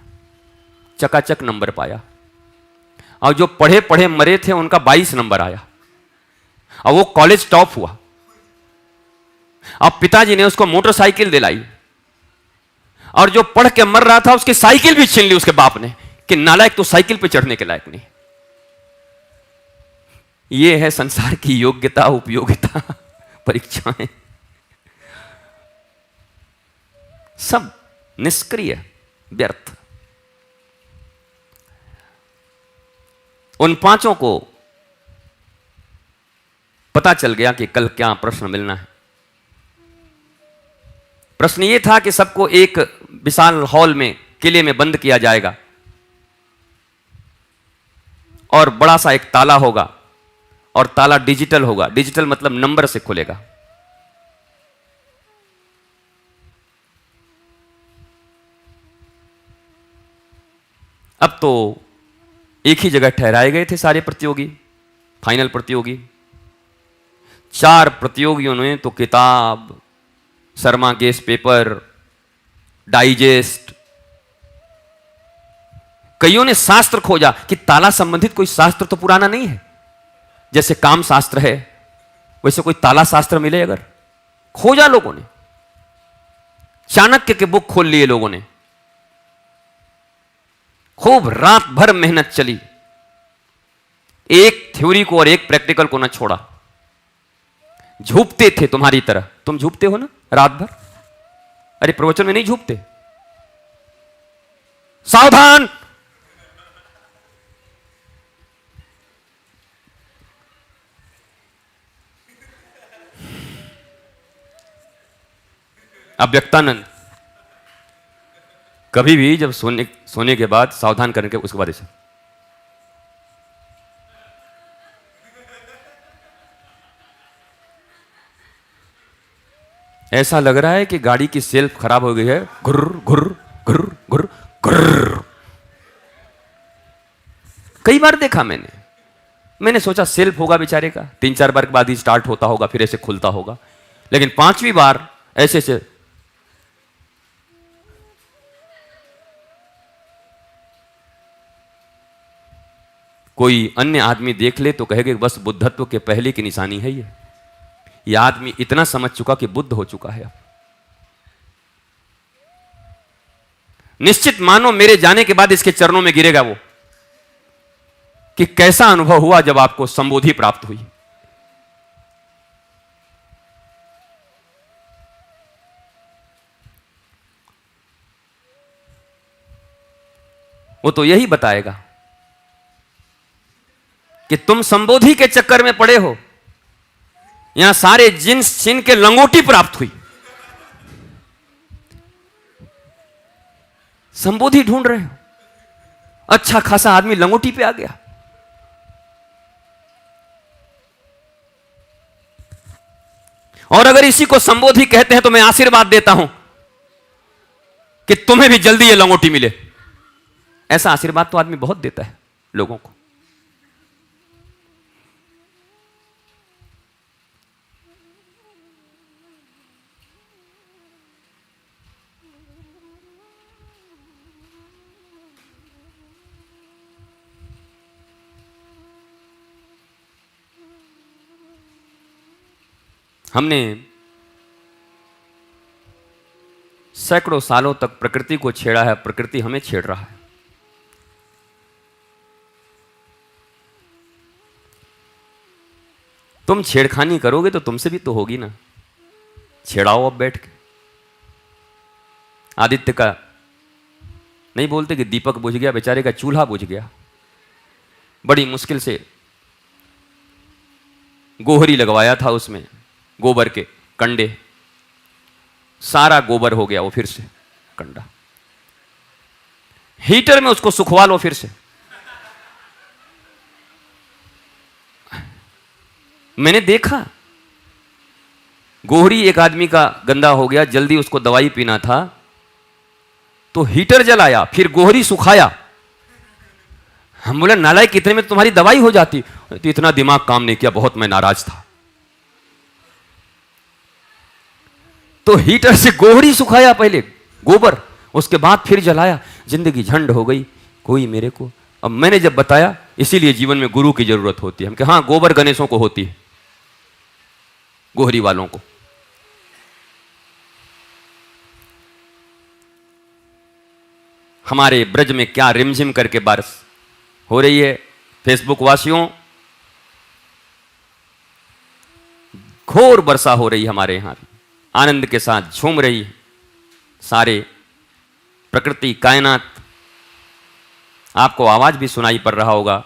चकाचक नंबर पाया। और जो पढ़े पढ़े मरे थे उनका 22 नंबर आया और वो कॉलेज टॉप हुआ। अब पिताजी ने उसको मोटरसाइकिल दिलाई और जो पढ़ के मर रहा था उसकी साइकिल भी छीन ली उसके बाप ने कि नालायक तो साइकिल पे चढ़ने के लायक नहीं। ये है संसार की योग्यता उपयोगिता परीक्षाएं, सब निष्क्रिय, व्यर्थ। उन 5 को पता चल गया कि कल क्या प्रश्न मिलना है। प्रश्न यह था कि सबको एक विशाल हॉल में, किले में बंद किया जाएगा और बड़ा सा एक ताला होगा और ताला डिजिटल होगा। डिजिटल मतलब नंबर से खुलेगा। अब तो एक ही जगह ठहराए गए थे सारे प्रतियोगी, फाइनल प्रतियोगी। 4 प्रतियोगियों ने तो किताब, शर्मा गेस पेपर, डाइजेस्ट, कईयों ने शास्त्र खोजा कि ताला संबंधित कोई शास्त्र तो पुराना नहीं है। जैसे काम शास्त्र है वैसे कोई ताला शास्त्र मिले अगर, खोजा लोगों ने। चाणक्य के बुक खोल लिए लोगों ने। खूब रात भर मेहनत चली, एक थ्योरी को और एक प्रैक्टिकल को ना छोड़ा। झूपते थे तुम्हारी तरह, तुम झूपते हो ना रात भर? अरे प्रवचन में नहीं झूपते? सावधान, अव्यक्तानंद कभी भी जब सोने के बाद सावधान करने के उसके बाद ऐसा लग रहा है कि गाड़ी की सेल्फ खराब हो गई है। घुर्र घुर्र घुर्र घुर्र घुर्र। कई बार देखा मैंने सोचा सेल्फ होगा बेचारे का, 3-4 बार के बाद ही स्टार्ट होता होगा, फिर ऐसे खुलता होगा, लेकिन 5वीं बार ऐसे से कोई अन्य आदमी देख ले तो कहेगा बस बुद्धत्व के पहले की निशानी है ये आदमी इतना समझ चुका कि बुद्ध हो चुका है अब। निश्चित मानो मेरे जाने के बाद इसके चरणों में गिरेगा वो कि कैसा अनुभव हुआ जब आपको संबोधि प्राप्त हुई। वो तो यही बताएगा कि तुम संबोधि के चक्कर में पड़े हो, यहां सारे जिन्स छिन के लंगोटी प्राप्त हुई, संबोधि ढूंढ रहे हो, अच्छा खासा आदमी लंगोटी पे आ गया। और अगर इसी को संबोधि कहते हैं तो मैं आशीर्वाद देता हूं कि तुम्हें भी जल्दी ये लंगोटी मिले। ऐसा आशीर्वाद तो आदमी बहुत देता है लोगों को। हमने सैकड़ों सालों तक प्रकृति को छेड़ा है, प्रकृति हमें छेड़ रहा है। तुम छेड़खानी करोगे तो तुमसे भी तो होगी ना, छेड़ाओ अब बैठ के। आदित्य का नहीं बोलते कि दीपक बुझ गया, बेचारे का चूल्हा बुझ गया। बड़ी मुश्किल से गोहरी लगवाया था, उसमें गोबर के कंडे, सारा गोबर हो गया वो फिर से कंडा। हीटर में उसको सुखवा लो फिर से। मैंने देखा गोहरी एक आदमी का गंदा हो गया, जल्दी उसको दवाई पीना था तो हीटर जलाया, फिर गोहरी सुखाया। हम बोले नालायक, कितने में तुम्हारी दवाई हो जाती। तो इतना दिमाग काम नहीं किया, बहुत मैं नाराज था। तो हीटर से गोहरी सुखाया, पहले गोबर, उसके बाद फिर जलाया। जिंदगी झंड हो गई, कोई मेरे को। अब मैंने जब बताया, इसीलिए जीवन में गुरु की जरूरत होती है। हम कहे हाँ, गोबर गणेशों को होती है, गोहरी वालों को। हमारे ब्रज में क्या रिमझिम करके बारिश हो रही है। फेसबुक वासियों, घोर वर्षा हो रही है हमारे यहां भी, आनंद के साथ झूम रही है सारे प्रकृति कायनात। आपको आवाज भी सुनाई पड़ रहा होगा।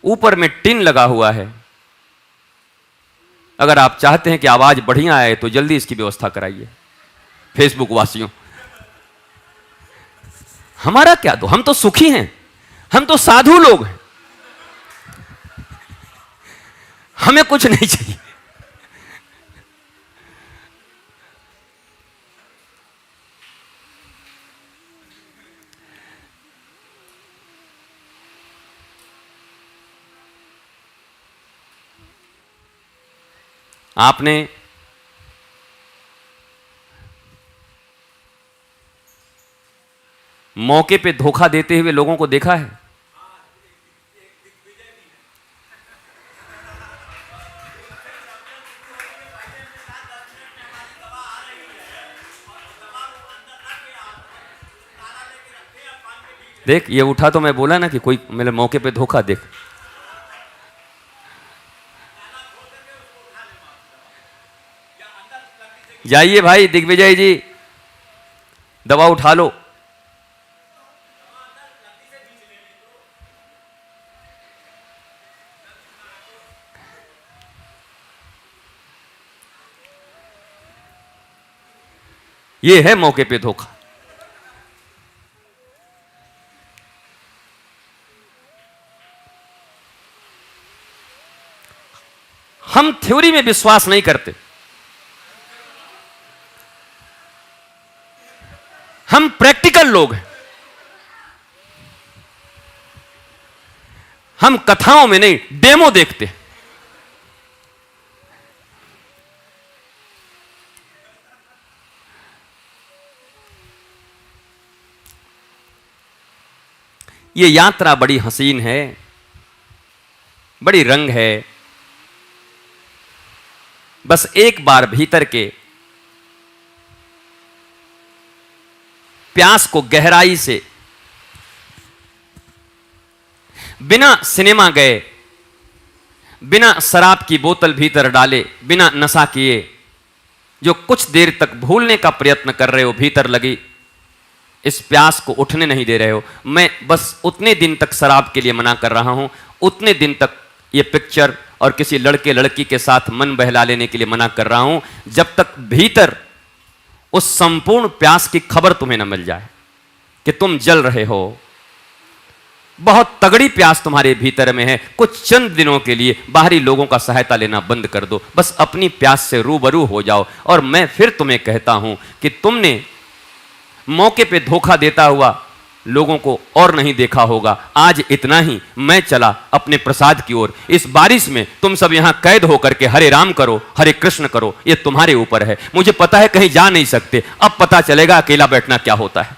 ऊपर में टिन लगा हुआ है। अगर आप चाहते हैं कि आवाज बढ़िया आए तो जल्दी इसकी व्यवस्था कराइए फेसबुक वासियों। हमारा क्या दो, हम तो सुखी हैं, हम तो साधु लोग हैं, हमें कुछ नहीं चाहिए। आपने मौके पे धोखा देते हुए लोगों को देखा है। देख, ये उठा तो मैं बोला ना कि कोई मेरे मौके पे धोखा। देख, जाइए भाई दिग्विजय जी, दवा उठा लो। ये है मौके पे धोखा। हम थ्योरी में विश्वास नहीं करते, हम प्रैक्टिकल लोग हैं। हम कथाओं में नहीं, डेमो देखते हैं। ये यात्रा बड़ी हसीन है, बड़ी रंग है। बस एक बार भीतर के प्यास को गहराई से, बिना सिनेमा गए, बिना शराब की बोतल भीतर डाले, बिना नशा किए, जो कुछ देर तक भूलने का प्रयत्न कर रहे हो, भीतर लगी इस प्यास को उठने नहीं दे रहे हो। मैं बस उतने दिन तक शराब के लिए मना कर रहा हूं, उतने दिन तक ये पिक्चर और किसी लड़के लड़की के साथ मन बहला लेने के लिए मना कर रहा हूं, जब तक भीतर उस संपूर्ण प्यास की खबर तुम्हें न मिल जाए कि तुम जल रहे हो। बहुत तगड़ी प्यास तुम्हारे भीतर में है। कुछ चंद दिनों के लिए बाहरी लोगों का सहायता लेना बंद कर दो, बस अपनी प्यास से रूबरू हो जाओ। और मैं फिर तुम्हें कहता हूं कि तुमने मौके पे धोखा देता हुआ लोगों को और नहीं देखा होगा। आज इतना ही, मैं चला अपने प्रसाद की ओर। इस बारिश में तुम सब यहां कैद होकर के हरे राम करो, हरे कृष्ण करो, ये तुम्हारे ऊपर है। मुझे पता है कहीं जा नहीं सकते, अब पता चलेगा अकेला बैठना क्या होता है।